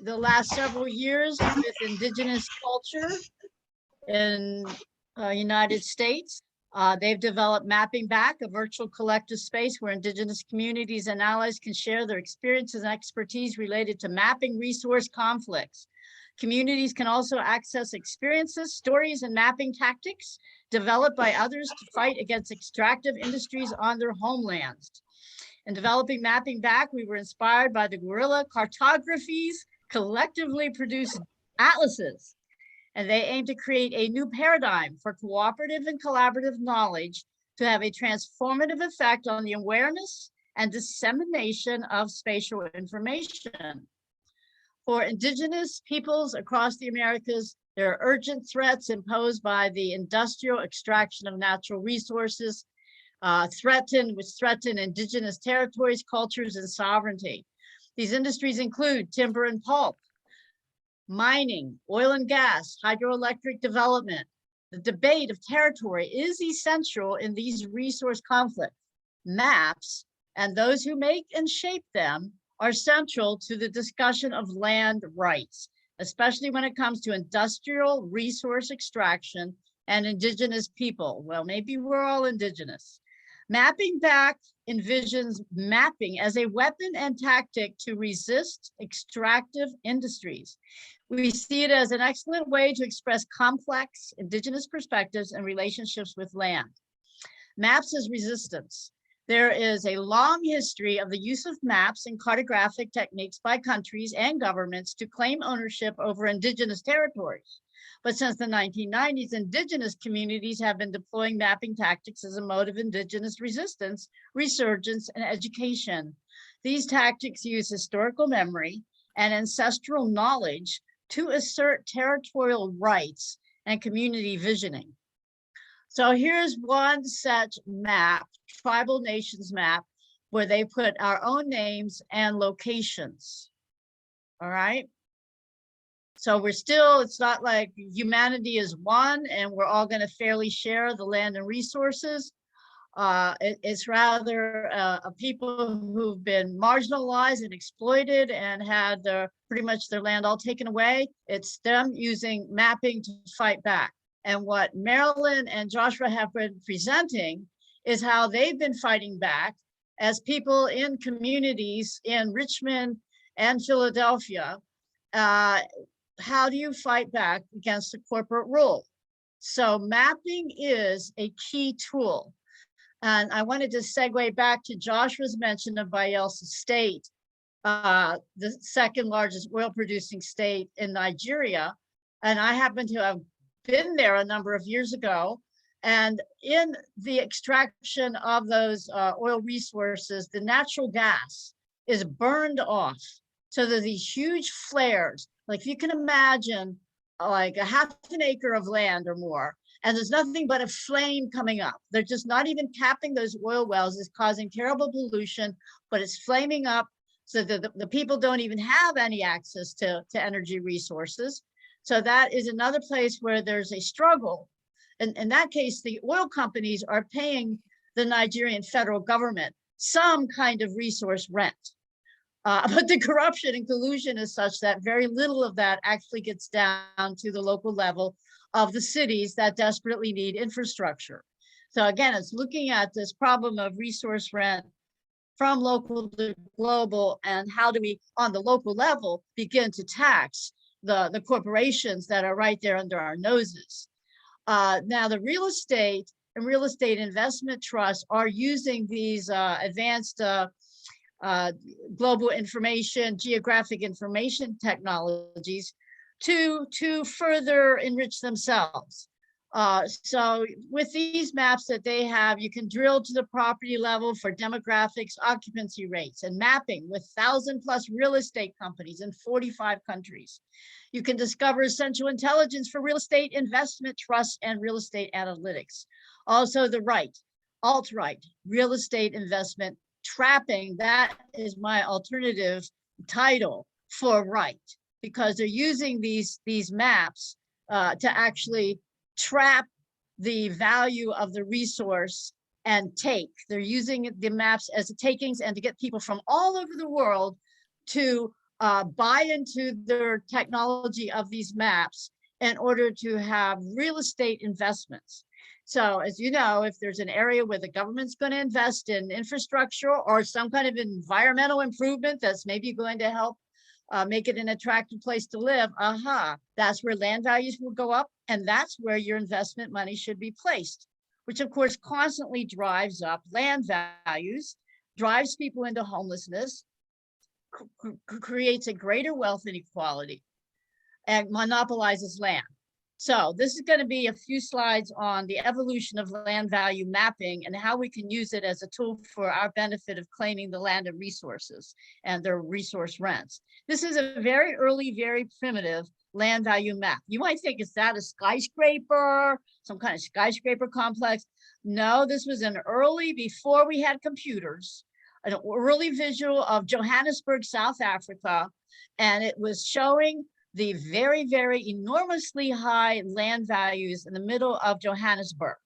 A: the last several years with indigenous culture in United States, they've developed Mapping Back, a virtual collective space where indigenous communities and allies can share their experiences and expertise related to mapping resource conflicts. Communities can also access experiences, stories, and mapping tactics developed by others to fight against extractive industries on their homelands. In developing Mapping Back, we were inspired by the guerrilla cartographies collectively produced atlases, and they aim to create a new paradigm for cooperative and collaborative knowledge to have a transformative effect on the awareness and dissemination of spatial information. For indigenous peoples across the Americas, there are urgent threats imposed by the industrial extraction of natural resources, which threaten indigenous territories, cultures, and sovereignty. These industries include timber and pulp, mining, oil and gas, hydroelectric development. The debate of territory is essential in these resource conflicts. Maps and those who make and shape them are central to the discussion of land rights, especially when it comes to industrial resource extraction and indigenous people. Well, maybe we're all indigenous. Mapping back envisions mapping as a weapon and tactic to resist extractive industries. We see it as an excellent way to express complex indigenous perspectives and relationships with land. Maps as resistance. There is a long history of the use of maps and cartographic techniques by countries and governments to claim ownership over indigenous territories. But since the 1990s, indigenous communities have been deploying mapping tactics as a mode of indigenous resistance, resurgence, and education. These tactics use historical memory and ancestral knowledge to assert territorial rights and community visioning. So here's one such map, tribal nations map, where they put our own names and locations. All right. So it's not like humanity is one and we're all going to fairly share the land and resources. It's rather a people who've been marginalized and exploited and had pretty much their land all taken away. It's them using mapping to fight back. And what Marilyn and Joshua have been presenting is how they've been fighting back as people in communities in Richmond and Philadelphia. How do you fight back against the corporate rule? So mapping is a key tool. And I wanted to segue back to Joshua's mention of Bayelsa State, the second largest oil producing state in Nigeria. And I happen to have been there a number of years ago. And in the extraction of those oil resources, the natural gas is burned off. So there's these huge flares. Like if you can imagine like a half an acre of land or more, and there's nothing but a flame coming up. They're just not even capping those oil wells. It's causing terrible pollution, but it's flaming up so that the people don't even have any access to energy resources. So that is another place where there's a struggle. And in that case, the oil companies are paying the Nigerian federal government some kind of resource rent. But the corruption and collusion is such that very little of that actually gets down to the local level of the cities that desperately need infrastructure. So again, it's looking at this problem of resource rent from local to global, and how do we, on the local level, begin to tax the corporations that are right there under our noses. Now, the real estate and real estate investment trusts are using these advanced global information, geographic information technologies to further enrich themselves. So with these maps that they have, you can drill to the property level for demographics, occupancy rates, and mapping with 1,000+ real estate companies in 45 countries. You can discover essential intelligence for real estate investment trusts and real estate analytics. Also the alt-right, real estate investment trapping. That is my alternative title for right, because they're using these maps to actually trap the value of the resource and take. They're using the maps as takings and to get people from all over the world to buy into their technology of these maps in order to have real estate investments. So as you know, if there's an area where the government's going to invest in infrastructure or some kind of environmental improvement that's maybe going to help make it an attractive place to live, that's where land values will go up, and that's where your investment money should be placed, which of course constantly drives up land values, drives people into homelessness, creates a greater wealth inequality, and monopolizes land. So this is going to be a few slides on the evolution of land value mapping and how we can use it as a tool for our benefit of claiming the land and resources and their resource rents. This is a very early, very primitive land value map. You might think, is that a skyscraper, some kind of skyscraper complex? No, this was an early, before we had computers, an early visual of Johannesburg, South Africa, and it was showing the very, very enormously high land values in the middle of Johannesburg.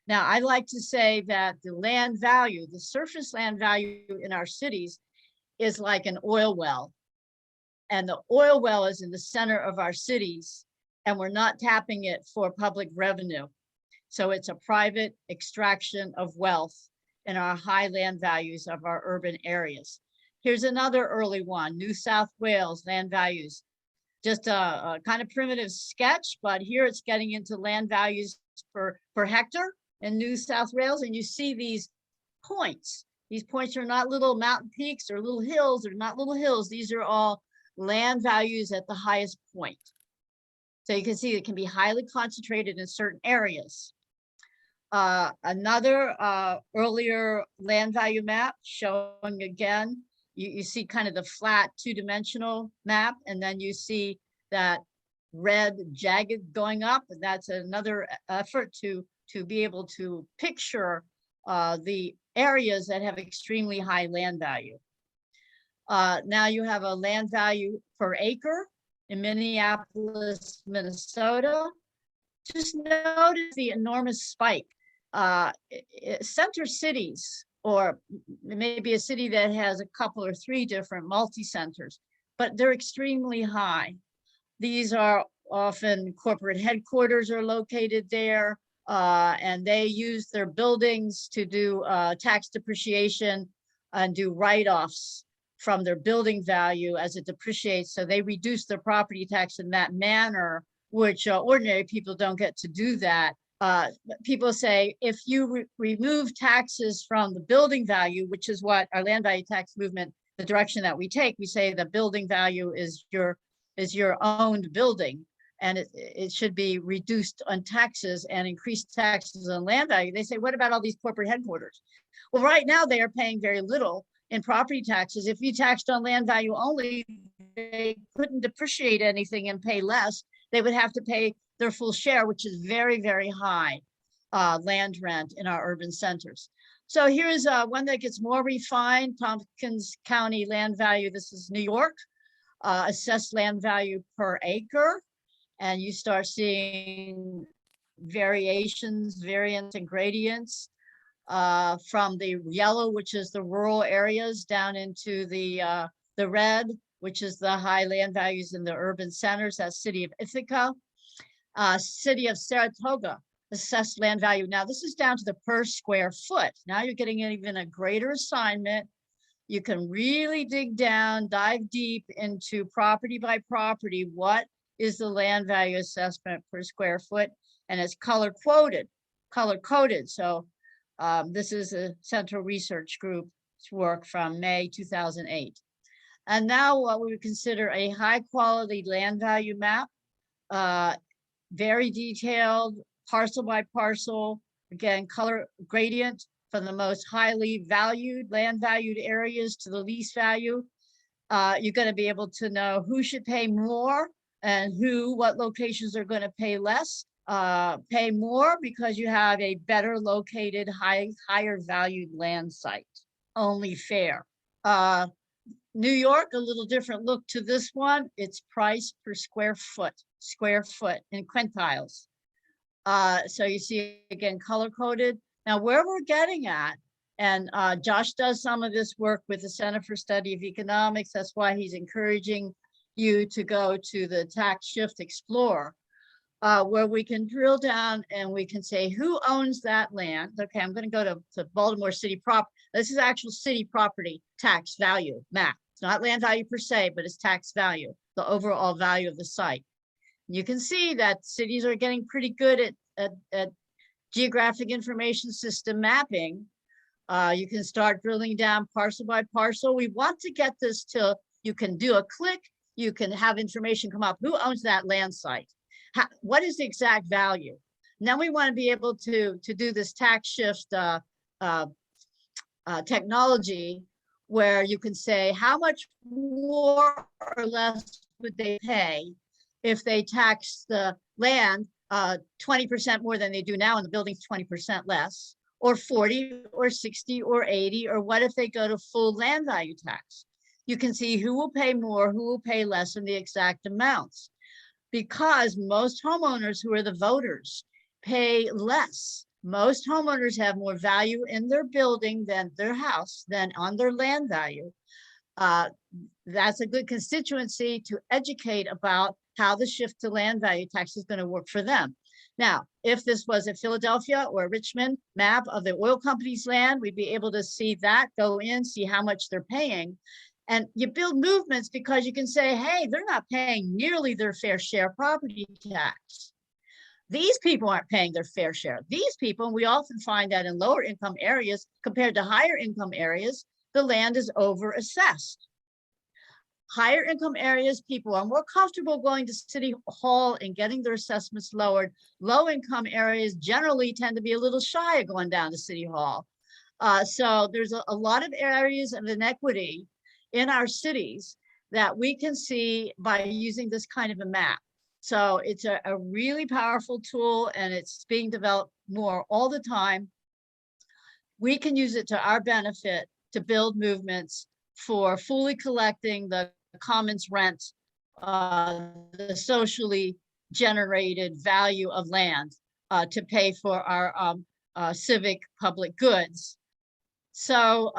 A: Now, I like to say that the land value, the surface land value in our cities is like an oil well. And the oil well is in the center of our cities, and we're not tapping it for public revenue. So it's a private extraction of wealth in our high land values of our urban areas. Here's another early one, New South Wales land values. Just a kind of primitive sketch, but here it's getting into land values per hectare in New South Wales. And you see these points. These points are not little mountain peaks or little hills. They're not little hills. These are all land values at the highest point. So you can see it can be highly concentrated in certain areas. Another earlier land value map showing again, you see kind of the flat two-dimensional map, and then you see that red jagged going up, and that's another effort to be able to picture the areas that have extremely high land value. Now you have a land value per acre in Minneapolis, Minnesota. Just notice the enormous spike. Center cities, or maybe a city that has a couple or three different multi-centers, but they're extremely high. These are often corporate headquarters are located there, and they use their buildings to do tax depreciation and do write-offs from their building value as it depreciates. So they reduce their property tax in that manner, which ordinary people don't get to do that. People say, if you remove taxes from the building value, which is what our land value tax movement, the direction that we take, we say the building value is your owned building, and it should be reduced on taxes and increased taxes on land value. They say, what about all these corporate headquarters? Well, right now they are paying very little in property taxes. If you taxed on land value only, they couldn't depreciate anything and pay less. They would have to pay their full share, which is very, very high land rent in our urban centers. So here's one that gets more refined, Tompkins County land value. This is New York, assessed land value per acre. And you start seeing variations, variants, and gradients from the yellow, which is the rural areas, down into the red, which is the high land values in the urban centers. That's city of Ithaca. City of Saratoga, assessed land value. Now this is down to the per square foot. Now you're getting even a greater assignment. You can really dig down, dive deep into property by property. What is the land value assessment per square foot? And it's color coded. So this is a Central Research Group's work from May 2008. And now what we would consider a high quality land value map, very detailed, parcel by parcel, again, color gradient from the most highly valued, land valued areas to the least value. You're going to be able to know who should pay more and what locations are going to pay less. Pay more because you have a better located, higher valued land site. Only fair. New York, a little different look to this one. It's price per square foot in quintiles. So you see, again, color coded. Now where we're getting at, and Josh does some of this work with the Center for Study of Economics. That's why he's encouraging you to go to the Tax Shift Explorer, where we can drill down and we can say, who owns that land? Okay, I'm going to go to Baltimore City Prop. This is actual city property tax value map. It's not land value per se, but it's tax value, the overall value of the site. You can see that cities are getting pretty good at geographic information system mapping. You can start drilling down parcel by parcel. We want to get this till you can do a click. You can have information come up. Who owns that land site? What is the exact value? Now we want to be able to do this tax shift technology where you can say how much more or less would they pay if they tax the land 20% more than they do now and the buildings 20% less, or 40 or 60 or 80, or what if they go to full land value tax? You can see who will pay more, who will pay less, and the exact amounts. Because most homeowners who are the voters pay less. Most homeowners have more value in their building than their house, than on their land value. That's a good constituency to educate about how the shift to land value tax is going to work for them. Now, if this was a Philadelphia or Richmond map of the oil company's land, we'd be able to see that, go in, see how much they're paying. And you build movements because you can say, hey, they're not paying nearly their fair share property tax. These people aren't paying their fair share. These people, we often find that in lower income areas compared to higher income areas, the land is overassessed. Higher income areas, people are more comfortable going to City Hall and getting their assessments lowered. Low income areas generally tend to be a little shy of going down to City Hall. So there's a lot of areas of inequity in our cities that we can see by using this kind of a map. So it's a really powerful tool, and it's being developed more all the time. We can use it to our benefit to build movements for fully collecting the commons rent, the socially generated value of land to pay for our civic public goods. So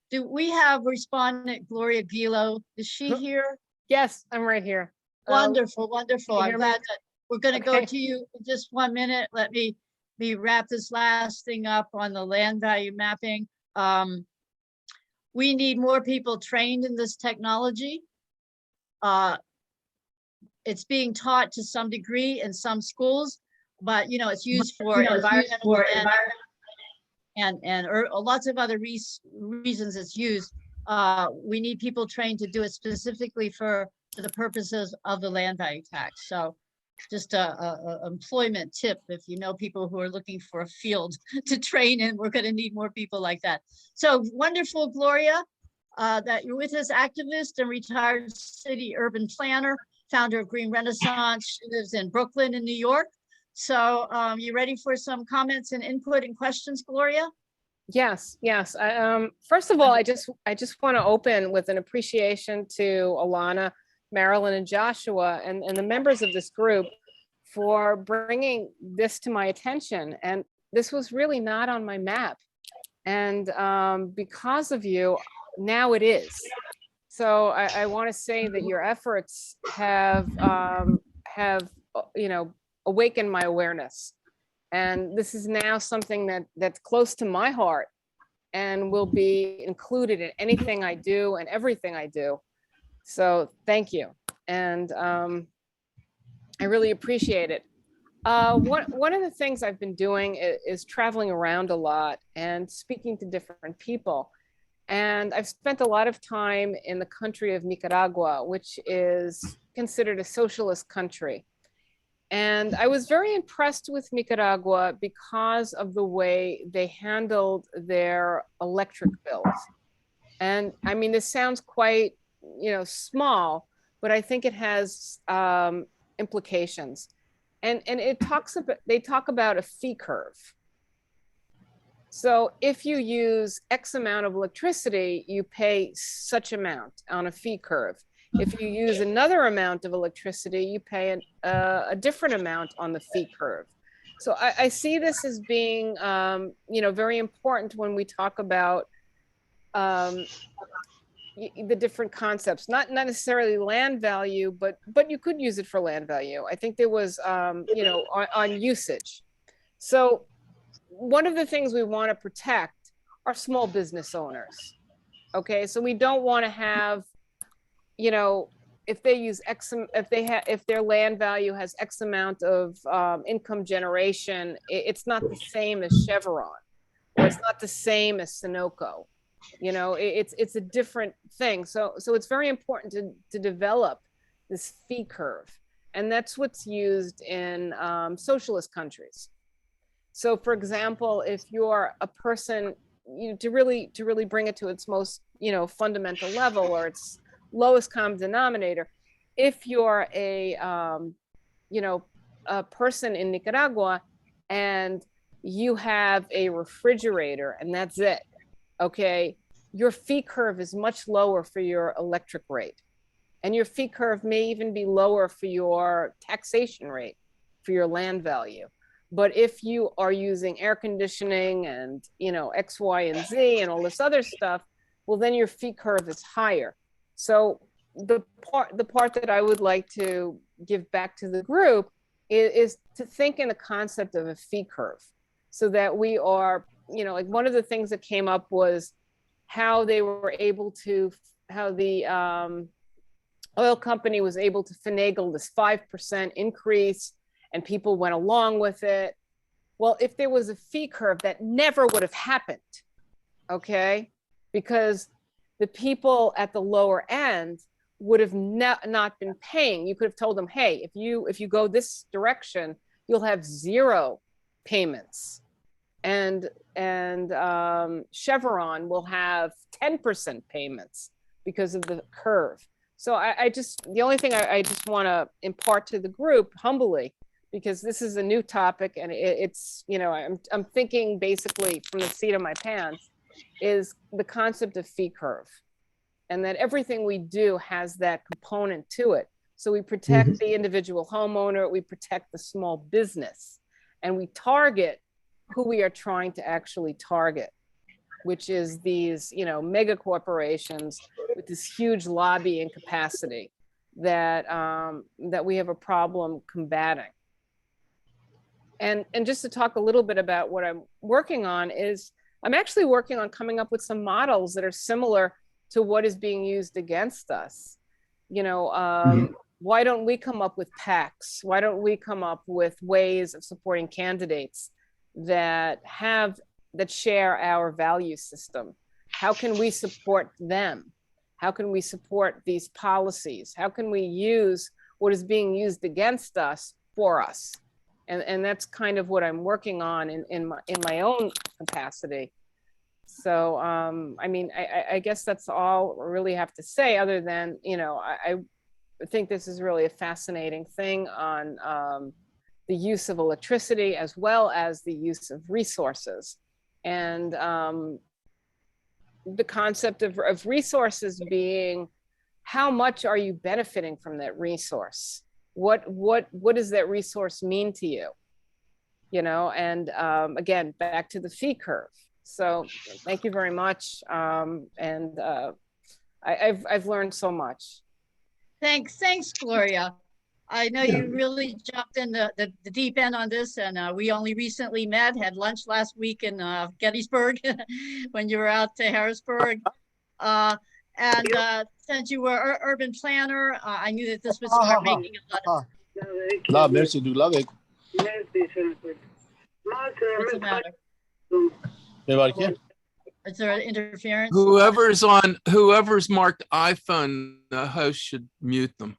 A: do we have respondent Gloria Gilo? Is she here?
E: Yes, I'm right here.
A: Wonderful, wonderful. I'm glad that we're going to go
E: Okay.
A: to you in just 1 minute. Let me wrap this last thing up on the land value mapping. We need more people trained in this technology. It's being taught to some degree in some schools, but it's used for environmental and lots of other reasons it's used. We need people trained to do it specifically for the purposes of the land value tax. So just a employment tip, if you know people who are looking for a field to train in, we're going to need more people like that. So wonderful, Gloria, that you're with us, activist and retired city urban planner, founder of Green Renaissance. She lives in Brooklyn in New York. So you ready for some comments and input and questions, Gloria?
E: Yes, yes. First of all, I just want to open with an appreciation to Alana, Marilyn, and Joshua, and the members of this group for bringing this to my attention. And this was really not on my map. And because of you, now it is. So I want to say that your efforts have awakened my awareness. And this is now something that's close to my heart and will be included in anything I do and everything I do. So thank you. And I really appreciate it. One of the things I've been doing is traveling around a lot and speaking to different people. And I've spent a lot of time in the country of Nicaragua, which is considered a socialist country. And I was very impressed with Nicaragua because of the way they handled their electric bills. And I mean, this sounds quite, small, but I think it has implications. And they talk about a fee curve. So if you use X amount of electricity, you pay such amount on a fee curve. If you use another amount of electricity, you pay a different amount on the fee curve. So I see this as being, very important when we talk about the different concepts, not necessarily land value, but you could use it for land value. I think there was, on usage. So one of the things we want to protect are small business owners. Okay, so we don't want to have, if they use X, if their land value has X amount of income generation, it's not the same as Chevron, or it's not the same as Sunoco. It's a different thing. So it's very important to develop this fee curve. And that's what's used in socialist countries. So for example, if you're a person, to really bring it to its most, fundamental level or its lowest common denominator, if you're a person in Nicaragua and you have a refrigerator and that's it, okay, your fee curve is much lower for your electric rate. And your fee curve may even be lower for your taxation rate, for your land value. But if you are using air conditioning and, X, Y, and Z and all this other stuff, well, then your fee curve is higher. So the part that I would like to give back to the group is to think in the concept of a fee curve, so that we are, like one of the things that came up was how the oil company was able to finagle this 5% increase and people went along with it. Well, if there was a fee curve, that never would have happened, okay? Because the people at the lower end would have not been paying. You could have told them, hey, if you go this direction, you'll have 0 payments. And Chevron will have 10% payments because of the curve. So the only thing I just want to impart to the group humbly, because this is a new topic and it's, I'm thinking basically from the seat of my pants, is the concept of fee curve, and that everything we do has that component to it. So we protect the individual homeowner, we protect the small business, and we target who we are trying to actually target, which is these, mega corporations with this huge lobbying capacity that we have a problem combating. And just to talk a little bit about what I'm working on is, I'm actually working on coming up with some models that are similar to what is being used against us. Why don't we come up with PACs? Why don't we come up with ways of supporting candidates that share our value system? How can we support them? How can we support these policies? How can we use what is being used against us for us? And that's kind of what I'm working on in my own capacity. So, I guess that's all I really have to say, other than, I think this is really a fascinating thing on the use of electricity as well as the use of resources. And the concept of resources being, how much are you benefiting from that resource? What does that resource mean to you? And again, back to the fee curve. So thank you very much. I've learned so much.
A: Thanks, Gloria. I know you really jumped in the deep end on this, and we only recently had lunch last week in Gettysburg when you were out to Harrisburg. Since you were urban planner, I knew that this would start making a lot of
F: merci, du love it.
A: What's the matter? Is there an interference?
G: Whoever's marked iPhone, the host should mute them.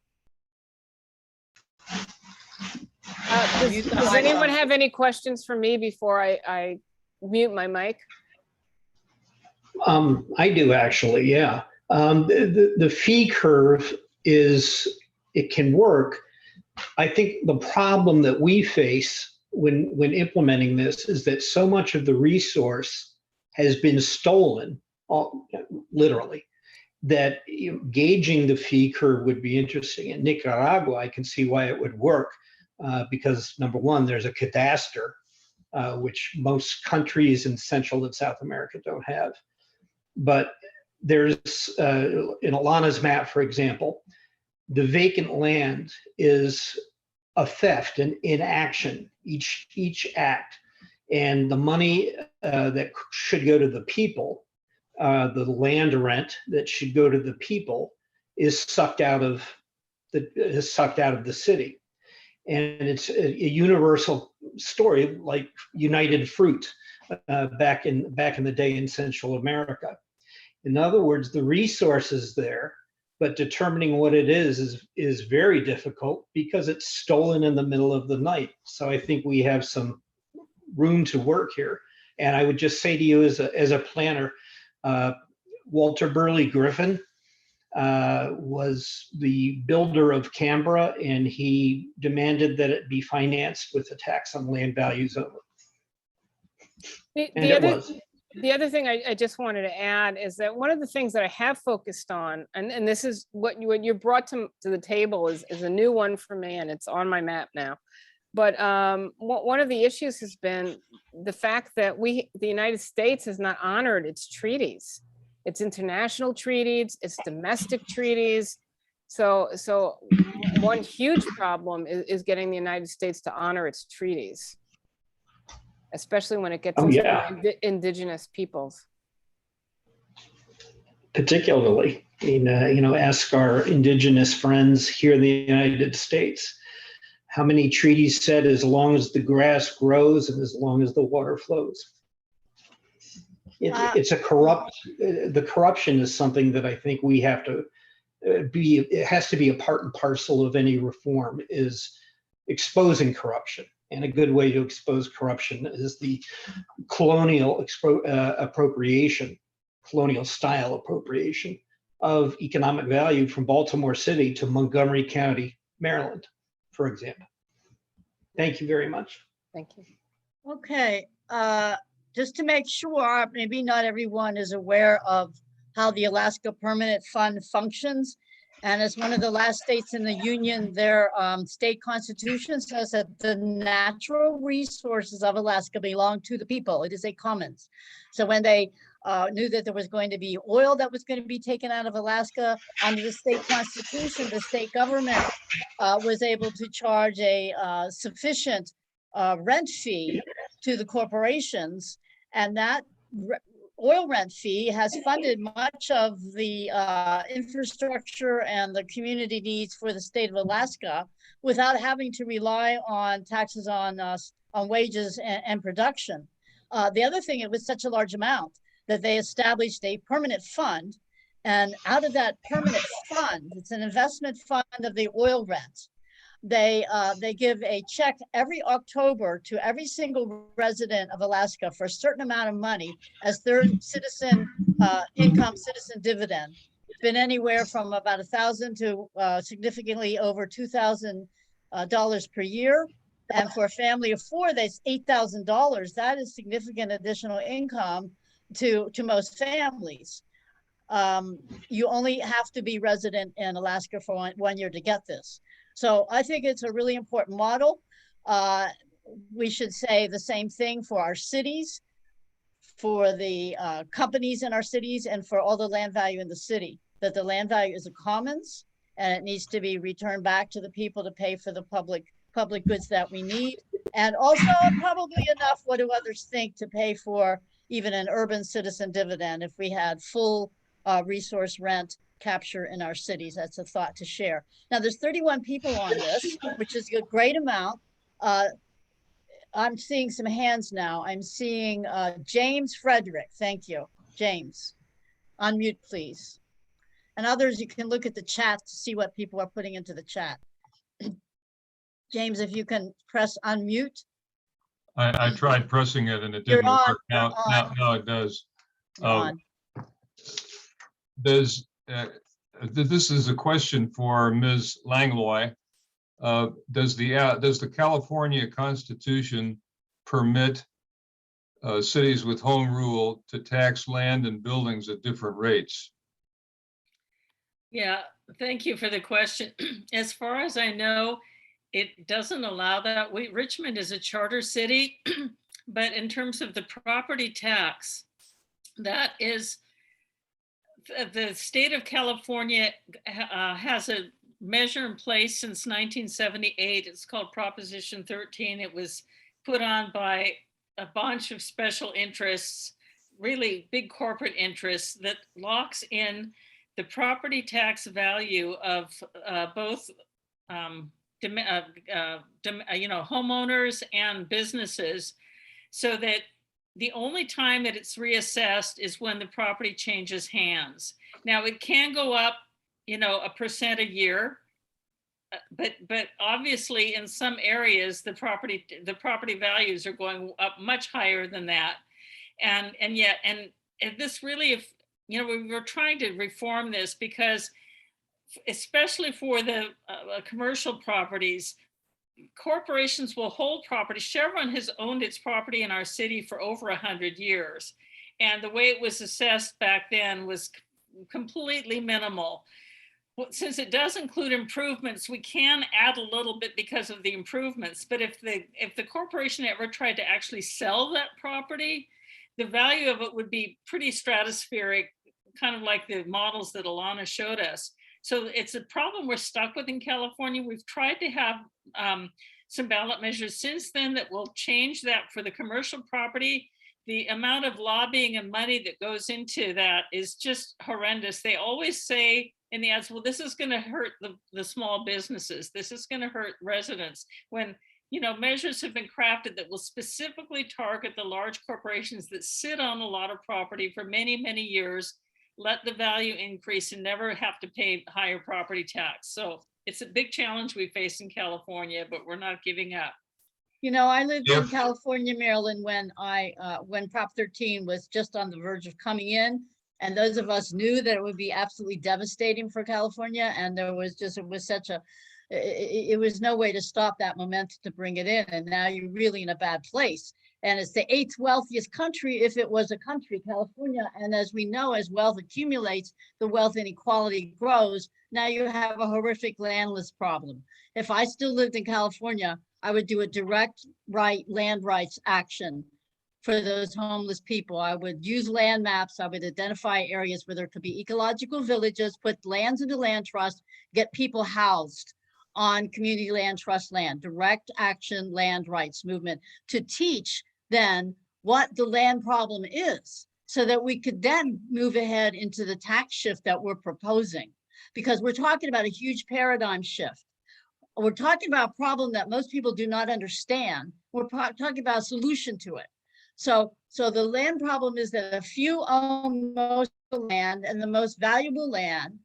E: Does anyone have any questions for me before I mute my mic?
D: I do actually, yeah. The fee curve it can work. I think the problem that we face when implementing this is that so much of the resource has been stolen, literally, that gauging the fee curve would be interesting. In Nicaragua, I can see why it would work because, number one, there's a cadastre, which most countries in Central and South America don't have. But there's, in Alana's map, for example, the vacant land is a theft and inaction, each act. And the money that should go to the people, the land rent that should go to the people, is sucked out of the city. And it's a universal story, like United Fruit back in the day in Central America. In other words, the resources there, but determining what it is very difficult because it's stolen in the middle of the night. So I think we have some room to work here. And I would just say to you as a planner, Walter Burley Griffin was the builder of Canberra, and he demanded that it be financed with a tax on land values only. And it was.
E: The other thing I just wanted to add is that one of the things that I have focused on, and this is what you brought to the table is a new one for me, and it's on my map now. But one of the issues has been the fact that the United States has not honored its treaties, its international treaties, its domestic treaties. So one huge problem is getting the United States to honor its treaties, especially when it gets into indigenous peoples.
D: Particularly, ask our indigenous friends here in the United States, how many treaties said as long as the grass grows and as long as the water flows? It's a the corruption is something that I think we have to it has to be a part and parcel of any reform, is exposing corruption. And a good way to expose corruption is the colonial appropriation, colonial style appropriation of economic value from Baltimore City to Montgomery County, Maryland, for example. Thank you very much.
E: Thank you.
A: Okay, just to make sure, maybe not everyone is aware of how the Alaska Permanent Fund functions. And as one of the last states in the Union, their state constitution says that the natural resources of Alaska belong to the people. It is a commons. So when they knew that there was going to be oil that was going to be taken out of Alaska under the state constitution, the state government was able to charge a sufficient rent fee to the corporations, and that oil rent fee has funded much of the infrastructure and the community needs for the state of Alaska without having to rely on taxes on wages and production. The other thing, it was such a large amount that they established a permanent fund, and out of that permanent fund, it's an investment fund of the oil rent. They give a check every October to every single resident of Alaska for a certain amount of money as their citizen income, citizen dividend. It's been anywhere from about $1,000 to significantly over $2,000 per year. And for a family of four, that's $8,000. That is significant additional income to most families. You only have to be resident in Alaska for 1 year to get this. So I think it's a really important model. We should say the same thing for our cities, for the companies in our cities, and for all the land value in the city, that the land value is a commons and it needs to be returned back to the people to pay for the public goods that we need. And also probably enough, what do others think, to pay for even an urban citizen dividend if we had full resource rent capture in our cities. That's a thought to share. Now there's 31 people on this, which is a great amount. I'm seeing some hands now. I'm seeing James Frederick. Thank you, James. Unmute, please. And others, you can look at the chat to see what people are putting into the chat. James, if you can press unmute.
H: I tried pressing it and it didn't work. Now it does. This is a question for Ms. Langlois. Does the California Constitution permit cities with home rule to tax land and buildings at different rates?
B: Yeah, thank you for the question. As far as I know, it doesn't allow that. Richmond is a charter city, but in terms of the property tax, that is, the state of California has a measure in place since 1978. It's called Proposition 13. It was put on by a bunch of special interests, really big corporate interests, that locks in the property tax value of both homeowners and businesses, so that the only time that it's reassessed is when the property changes hands. Now, it can go up a percent a year. But obviously in some areas, the property values are going up much higher than that. And yet, this really, if, we were trying to reform this because especially for the commercial properties, corporations will hold property. Chevron has owned its property in our city for over 100 years. And the way it was assessed back then was completely minimal. Since it does include improvements, we can add a little bit because of the improvements. But if the corporation ever tried to actually sell that property, the value of it would be pretty stratospheric, kind of like the models that Alana showed us. So it's a problem we're stuck with in California. We've tried to have some ballot measures since then that will change that for the commercial property. The amount of lobbying and money that goes into that is just horrendous. They always say in the ads, well, this is going to hurt the small businesses. This is going to hurt residents. When, measures have been crafted that will specifically target the large corporations that sit on a lot of property for many, many years, let the value increase and never have to pay higher property tax. So it's a big challenge we face in California, but we're not giving up.
A: I lived in
H: If-
A: California, Maryland, when Prop 13 was just on the verge of coming in. And those of us knew that it would be absolutely devastating for California. And it was no way to stop that momentum to bring it in. And now you're really in a bad place. And it's the 8th wealthiest country, if it was a country, California. And as we know, as wealth accumulates, the wealth inequality grows. Now you have a horrific landless problem. If I still lived in California, I would do a direct land rights action for those homeless people. I would use land maps. I would identify areas where there could be ecological villages, put lands into land trust, get people housed on community land trust land, direct action land rights movement, to teach then what the land problem is, so that we could then move ahead into the tax shift that we're proposing. Because we're talking about a huge paradigm shift. We're talking about a problem that most people do not understand. We're talking about a solution to it. So the land problem is that a few own most of the land and the most valuable land,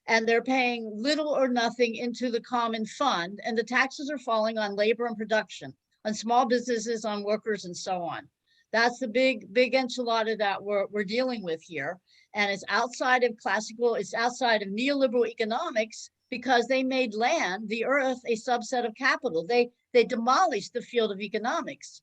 A: and they're paying little or nothing into the common fund, and the taxes are falling on labor and production, on small businesses, on workers, and so on. That's the big enchilada that we're dealing with here. And it's outside of neoliberal economics, because they made land, the earth, a subset of capital. They demolished the field of economics.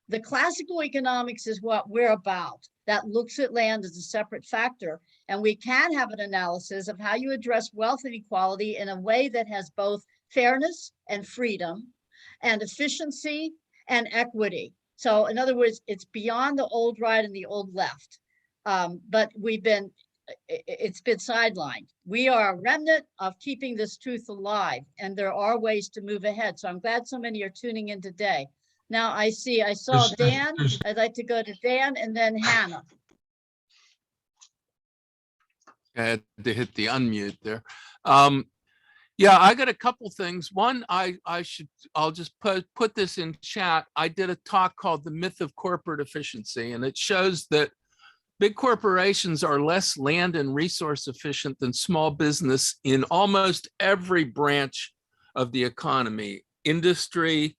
A: The classical economics is what we're about, that looks at land as a separate factor. And we can have an analysis of how you address wealth inequality in a way that has both fairness and freedom and efficiency and equity. So in other words, it's beyond the old right and the old left. But it's been sidelined. We are a remnant of keeping this truth alive, and there are ways to move ahead. So I'm glad so many are tuning in today. Now I saw Dan. I'd like to go to Dan and then Hannah.
G: I had to hit the unmute there. Yeah, I got a couple things. One, I'll just put this in chat. I did a talk called The Myth of Corporate Efficiency, and it shows that big corporations are less land and resource efficient than small business in almost every branch of the economy: industry,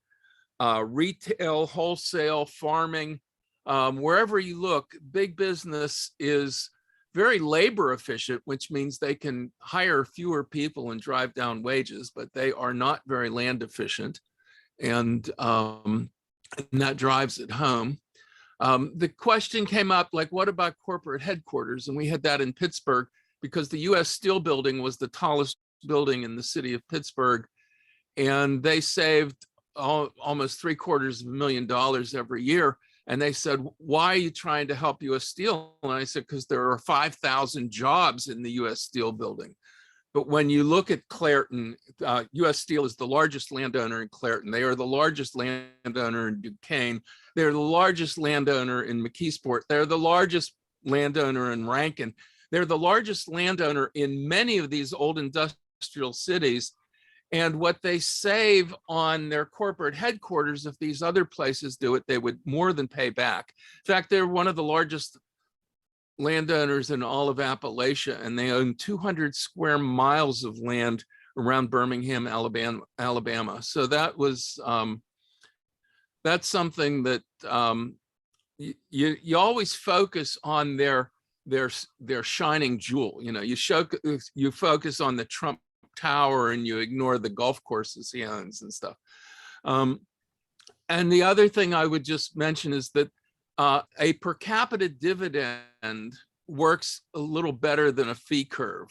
G: retail, wholesale, farming. Wherever you look, big business is very labor efficient, which means they can hire fewer people and drive down wages, but they are not very land efficient. And that drives it home. The question came up, like, what about corporate headquarters? And we had that in Pittsburgh because the US Steel building was the tallest building in the city of Pittsburgh. And they saved almost $750,000 every year. And they said, why are you trying to help US Steel? And I said, because there are 5,000 jobs in the US Steel building. But when you look at Clairton, US Steel is the largest landowner in Clairton. They are the largest landowner in Duquesne. They're the largest landowner in McKeesport. They're the largest landowner in Rankin. They're the largest landowner in many of these old industrial cities. And what they save on their corporate headquarters, if these other places do it, they would more than pay back. In fact, they're one of the largest landowners in all of Appalachia, and they own 200 square miles of land around Birmingham, Alabama. So that was, that's something that you always focus on their shining jewel. You know, you focus on the Trump Tower and you ignore the golf courses he owns and stuff. And the other thing I would just mention is that a per capita dividend works a little better than a fee curve.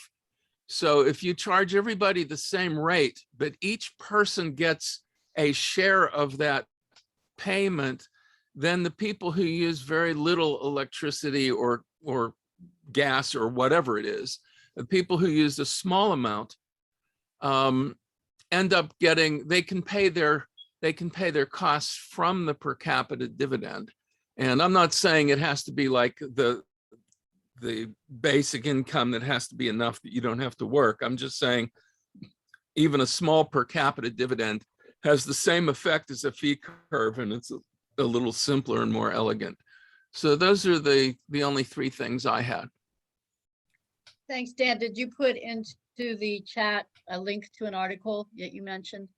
G: So if you charge everybody the same rate, but each person gets a share of that payment, then the people who use very little electricity or gas or whatever it is, the people who use a small amount end up getting, they can pay their costs from the per capita dividend. And I'm not saying it has to be like the basic income that has to be enough that you don't have to work. I'm just saying even a small per capita dividend has the same effect as a fee curve, and it's a little simpler and more elegant. So those are the only three things I had.
A: Thanks, Dan. Did you put into the chat a link to an article that you mentioned?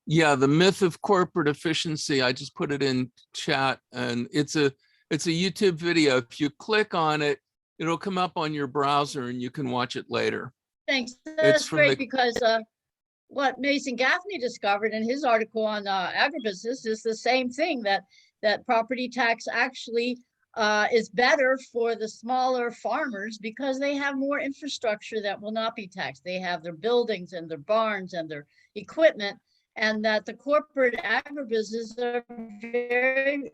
G: Yeah, the myth of corporate efficiency. I just put it in chat, and it's a YouTube video. If you click on it, it'll come up on your browser and you can watch it later.
A: Thanks. That's great because what Mason Gaffney discovered in his article on agribusiness is the same thing, that property tax actually is better for the smaller farmers because they have more infrastructure that will not be taxed. They have their buildings and their barns and their equipment, and that the corporate agribusiness are very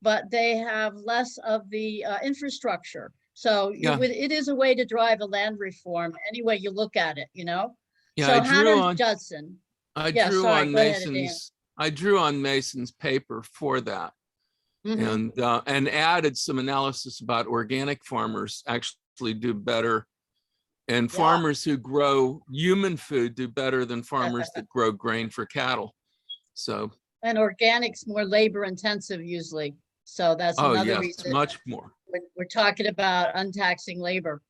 A: but they have less of the infrastructure. So
G: Yeah.
A: it is a way to drive a land reform any way you look at it, you know?
G: Yeah,
A: So
G: I drew
A: Hannah
G: on
A: Judson.
G: I
A: Yeah,
G: drew
A: sorry,
G: on
A: go ahead, Dan.
G: Mason's paper for that,
A: Mhm.
G: and added some analysis about organic farmers actually do better, and
A: Yeah.
G: farmers who grow human food do better than farmers that grow grain for cattle. So,
A: And organics more labor intensive usually. So that's
G: oh
A: another
G: yes,
A: reason
G: much more.
A: we're talking about untaxing labor.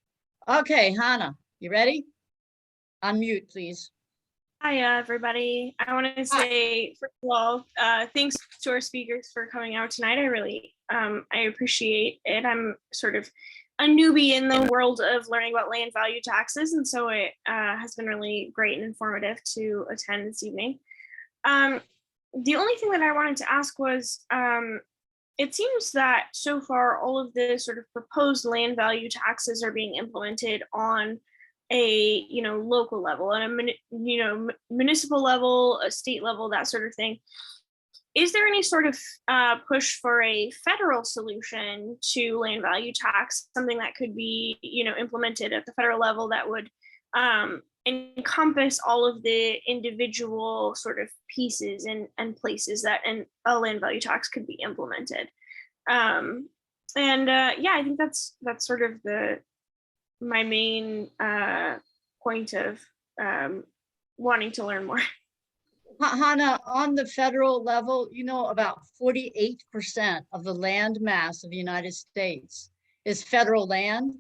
A: Okay, Hannah, you ready? Unmute, please.
I: Hi, everybody. I want to say, first of all, thanks to our speakers for coming out tonight. I really, I appreciate it. I'm sort of a newbie in the world of learning about land value taxes, and so it has been really great and informative to attend this evening. The only thing that I wanted to ask was, it seems that so far all of the sort of proposed land value taxes are being implemented on a local level, and a municipal level, a state level, that sort of thing. Is there any sort of push for a federal solution to land value tax, something that could be implemented at the federal level that would encompass all of the individual sort of pieces and places that a land value tax could be implemented? Yeah, I think that's sort of my main point of wanting to learn more.
A: Hannah, on the federal level, about 48% of the land mass of the United States is federal land,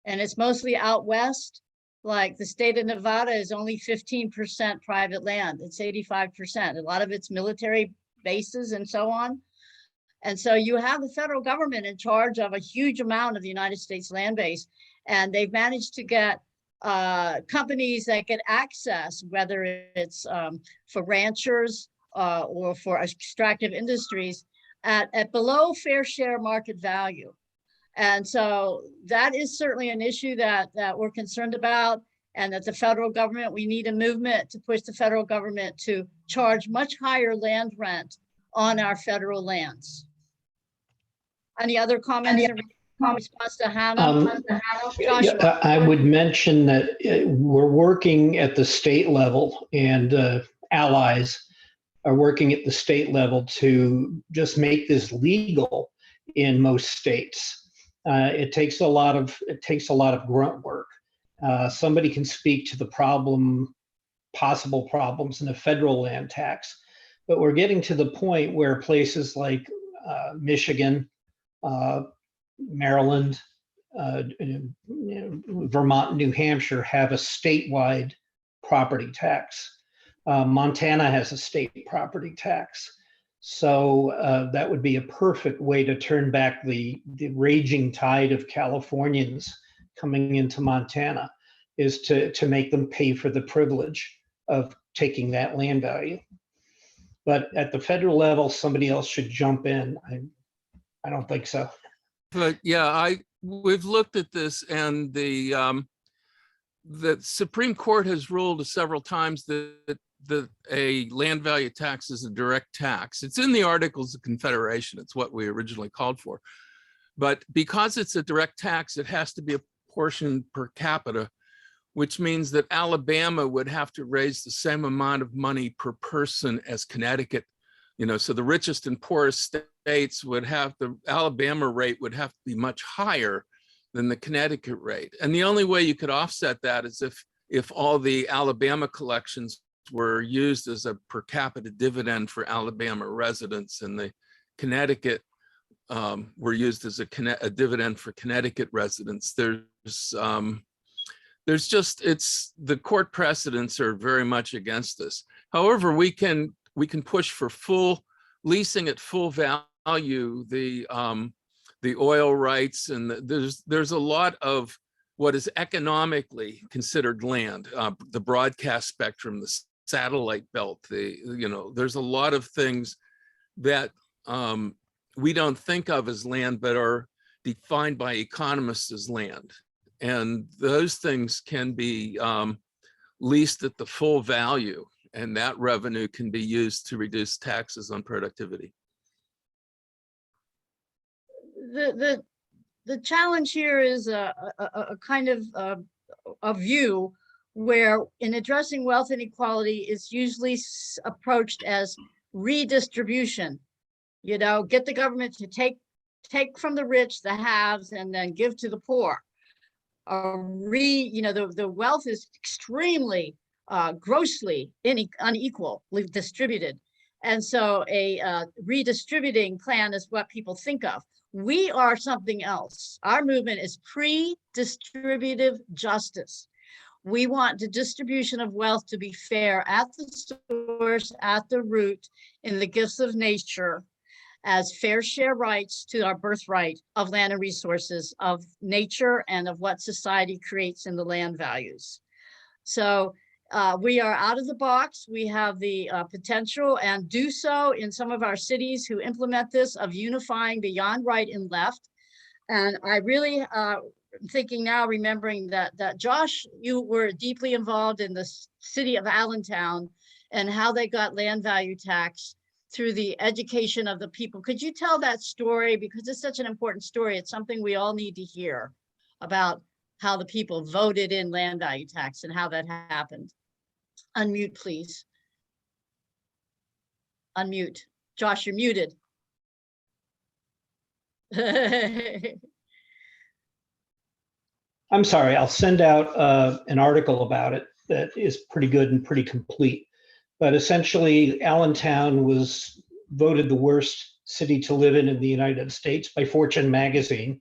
A: and it's mostly out west. Like the state of Nevada is only 15% private land. It's 85%. A lot of it's military bases and so on. And so you have the federal government in charge of a huge amount of the United States land base, and they've managed to get companies that get access, whether it's for ranchers or for extractive industries, at below fair share market value. And so that is certainly an issue that we're concerned about, and that the federal government, we need a movement to push the federal government to charge much higher land rent on our federal lands. Any other comments in response to Hannah? Joshua?
D: I would mention that we're working at the state level, and allies are working at the state level to just make this legal in most states. It takes a lot of grunt work. Somebody can speak to the possible problems in the federal land tax, but we're getting to the point where places like Michigan, Maryland, Vermont, New Hampshire have a statewide property tax. Montana has a state property tax. So that would be a perfect way to turn back the raging tide of Californians coming into Montana, is to make them pay for the privilege of taking that land value. But at the federal level, somebody else should jump in. I don't think so.
G: But yeah, we've looked at this, and the Supreme Court has ruled several times that a land value tax is a direct tax. It's in the Articles of Confederation. It's what we originally called for. But because it's a direct tax, it has to be apportioned per capita, which means that Alabama would have to raise the same amount of money per person as Connecticut. So the richest and poorest states would have, the Alabama rate would have to be much higher than the Connecticut rate. And the only way you could offset that is if all the Alabama collections were used as a per capita dividend for Alabama residents, and the Connecticut were used as a dividend for Connecticut residents. There's just, the court precedents are very much against this. However, we can push for full leasing at full value, the oil rights, and there's a lot of what is economically considered land, the broadcast spectrum, the satellite belt, there's a lot of things that we don't think of as land, but are defined by economists as land. And those things can be leased at the full value, and that revenue can be used to reduce taxes on productivity.
A: The challenge here is a kind of a view where, in addressing wealth inequality, is usually approached as redistribution. Get the government to take from the rich, the haves, and then give to the poor. The wealth is extremely grossly unequally distributed. And so a redistributing plan is what people think of. We are something else. Our movement is pre-distributive justice. We want the distribution of wealth to be fair at the source, at the root, in the gifts of nature, as fair share rights to our birthright of land and resources, of nature, and of what society creates in the land values. So we are out of the box. We have the potential, and do so in some of our cities who implement this, of unifying beyond right and left. And I really thinking now, remembering that Josh, you were deeply involved in the city of Allentown and how they got land value tax through the education of the people. Could you tell that story? Because it's such an important story. It's something we all need to hear about, how the people voted in land value tax and how that happened. Unmute, please. Unmute. Josh, you're muted.
D: I'm sorry, I'll send out an article about it that is pretty good and pretty complete. But essentially, Allentown was voted the worst city to live in the United States by Fortune magazine,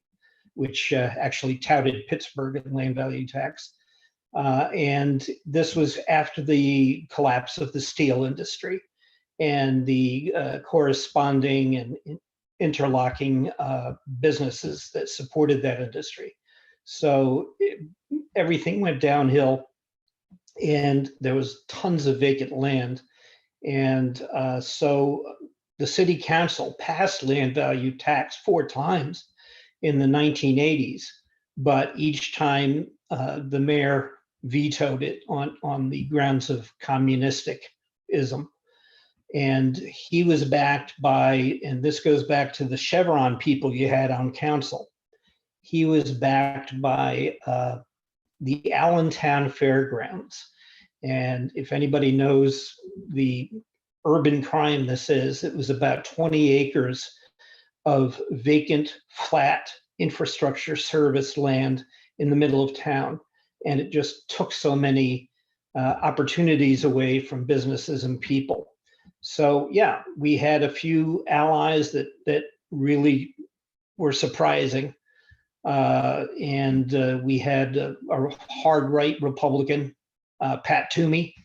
D: which actually touted Pittsburgh and land value tax. And this was after the collapse of the steel industry and the corresponding and interlocking businesses that supported that industry. So everything went downhill, and there was tons of vacant land. And so the city council passed land value tax 4 times in the 1980s, but each time the mayor vetoed it on the grounds of communistic-ism. And he was backed by, and this goes back to the Chevron people you had on council, he was backed by the Allentown Fairgrounds. And if anybody knows the urban crime this is, it was about 20 acres of vacant, flat infrastructure service land in the middle of town. And it just took so many opportunities away from businesses and people. So yeah, we had a few allies that really were surprising. And we had a hard right Republican, Pat Toomey,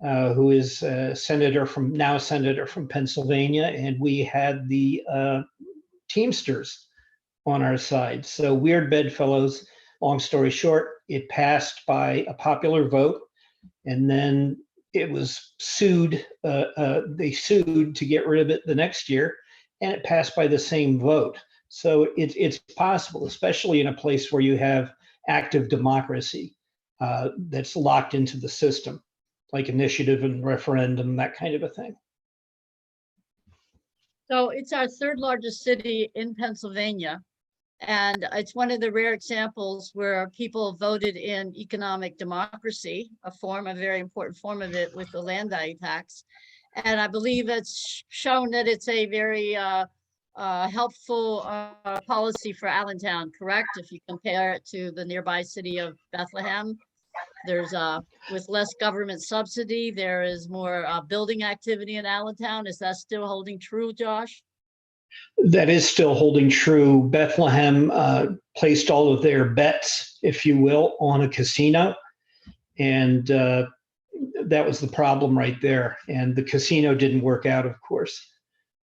D: who is senator from Pennsylvania, and we had the Teamsters on our side. So weird bedfellows. Long story short, it passed by a popular vote, and then it was sued. They sued to get rid of it the next year, and it passed by the same vote. So it's possible, especially in a place where you have active democracy that's locked into the system, like initiative and referendum, that kind of a thing.
A: So it's our third largest city in Pennsylvania. And it's one of the rare examples where people voted in economic democracy, a very important form of it with the land value tax. And I believe it's shown that it's a very helpful policy for Allentown, correct? If you compare it to the nearby city of Bethlehem, there's with less government subsidy, there is more building activity in Allentown. Is that still holding true, Josh?
D: That is still holding true. Bethlehem placed all of their bets, if you will, on a casino. And that was the problem right there. And the casino didn't work out, of course.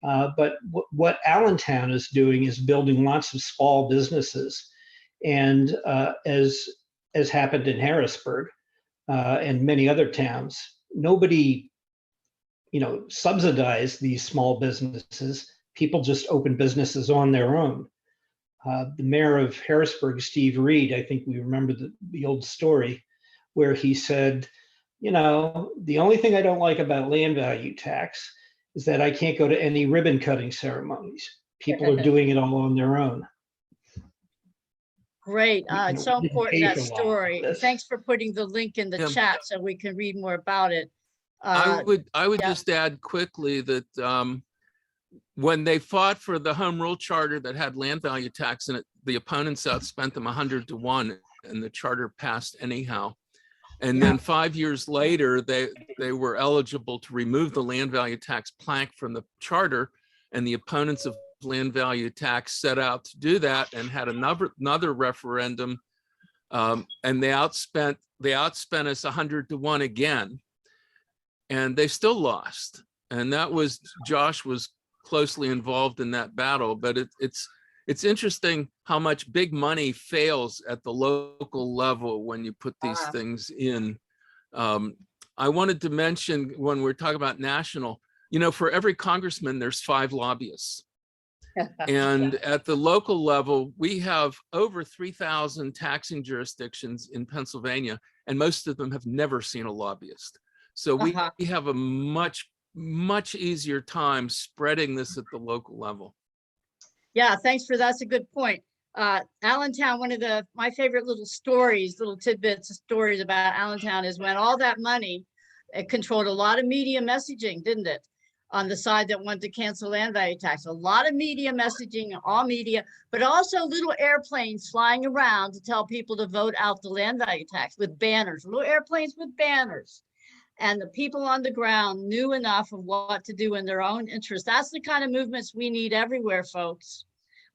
D: But what Allentown is doing is building lots of small businesses. And as happened in Harrisburg and many other towns, nobody, subsidized these small businesses. People just open businesses on their own. The mayor of Harrisburg, Steve Reed, I think we remember the old story where he said, the only thing I don't like about land value tax is that I can't go to any ribbon cutting ceremonies. People are doing it all on their own.
A: Great. It's so important, that
D: Occasional
A: story.
D: office.
A: Thanks for putting the link in the
G: Yeah.
A: chat so we can read more about it.
G: I would
A: yeah.
G: just add quickly that when they fought for the home rule charter that had land value tax in it, the opponents outspent them 100-1, and the charter passed anyhow. And then 5 years later, they were eligible to remove the land value tax plank from the charter, and the opponents of land value tax set out to do that and had another referendum, and they outspent us 100-1 again, and they still lost. And that was, Josh was closely involved in that battle, but it's interesting how much big money fails at the local level when you put these things in. I wanted to mention, when we're talking about national, for every congressman, there's 5 lobbyists. And at the local level, we have over 3,000 taxing jurisdictions in Pennsylvania, and most of them have never seen a lobbyist. So we have a much easier time spreading this at the local level.
A: Yeah, thanks for that's a good point. Allentown, one of my favorite little tidbits of stories about Allentown is when all that money, it controlled a lot of media messaging, didn't it? On the side that wanted to cancel land value tax, a lot of media messaging, all media, but also little airplanes flying around to tell people to vote out the land value tax with banners, little airplanes with banners. And the people on the ground knew enough of what to do in their own interest. That's the kind of movements we need everywhere, folks.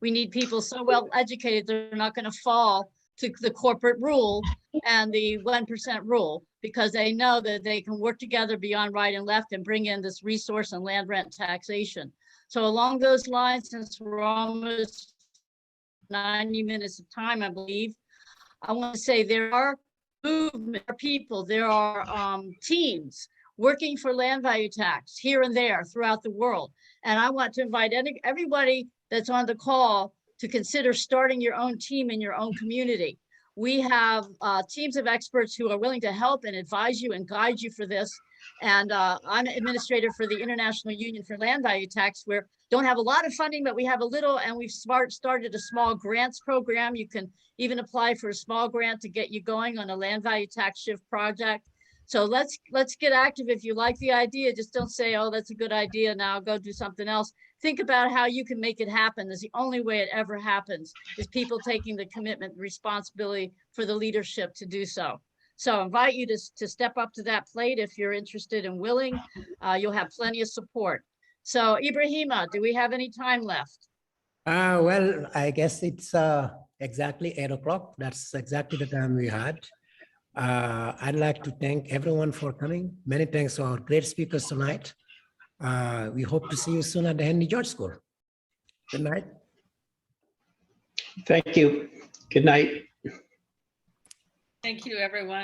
A: We need people so well educated they're not going to fall to the corporate rule and the 1% rule, because they know that they can work together beyond right and left and bring in this resource and land rent taxation. So along those lines, since we're almost 90 minutes of time, I believe, I want to say there are movement, people, there are teams working for land value tax here and there throughout the world. And I want to invite everybody that's on the call to consider starting your own team in your own community. We have teams of experts who are willing to help and advise you and guide you for this. And I'm administrator for the International Union for Land Value Tax. We don't have a lot of funding, but we have a little, and we've started a small grants program. You can even apply for a small grant to get you going on a land value tax shift project. So let's get active. If you like the idea, just don't say, oh, that's a good idea, now I'll go do something else. Think about how you can make it happen. That's the only way it ever happens, is people taking the commitment, responsibility for the leadership to do so. So I invite you to step up to that plate if you're interested and willing. You'll have plenty of support. So Ibrahima, do we have any time left?
C: Well, I guess it's exactly 8 o'clock. That's exactly the time we had. I'd like to thank everyone for coming. Many thanks to our great speakers tonight. We hope to see you soon at the Henry George School. Good night.
D: Thank you. Good night.
B: Thank you, everyone.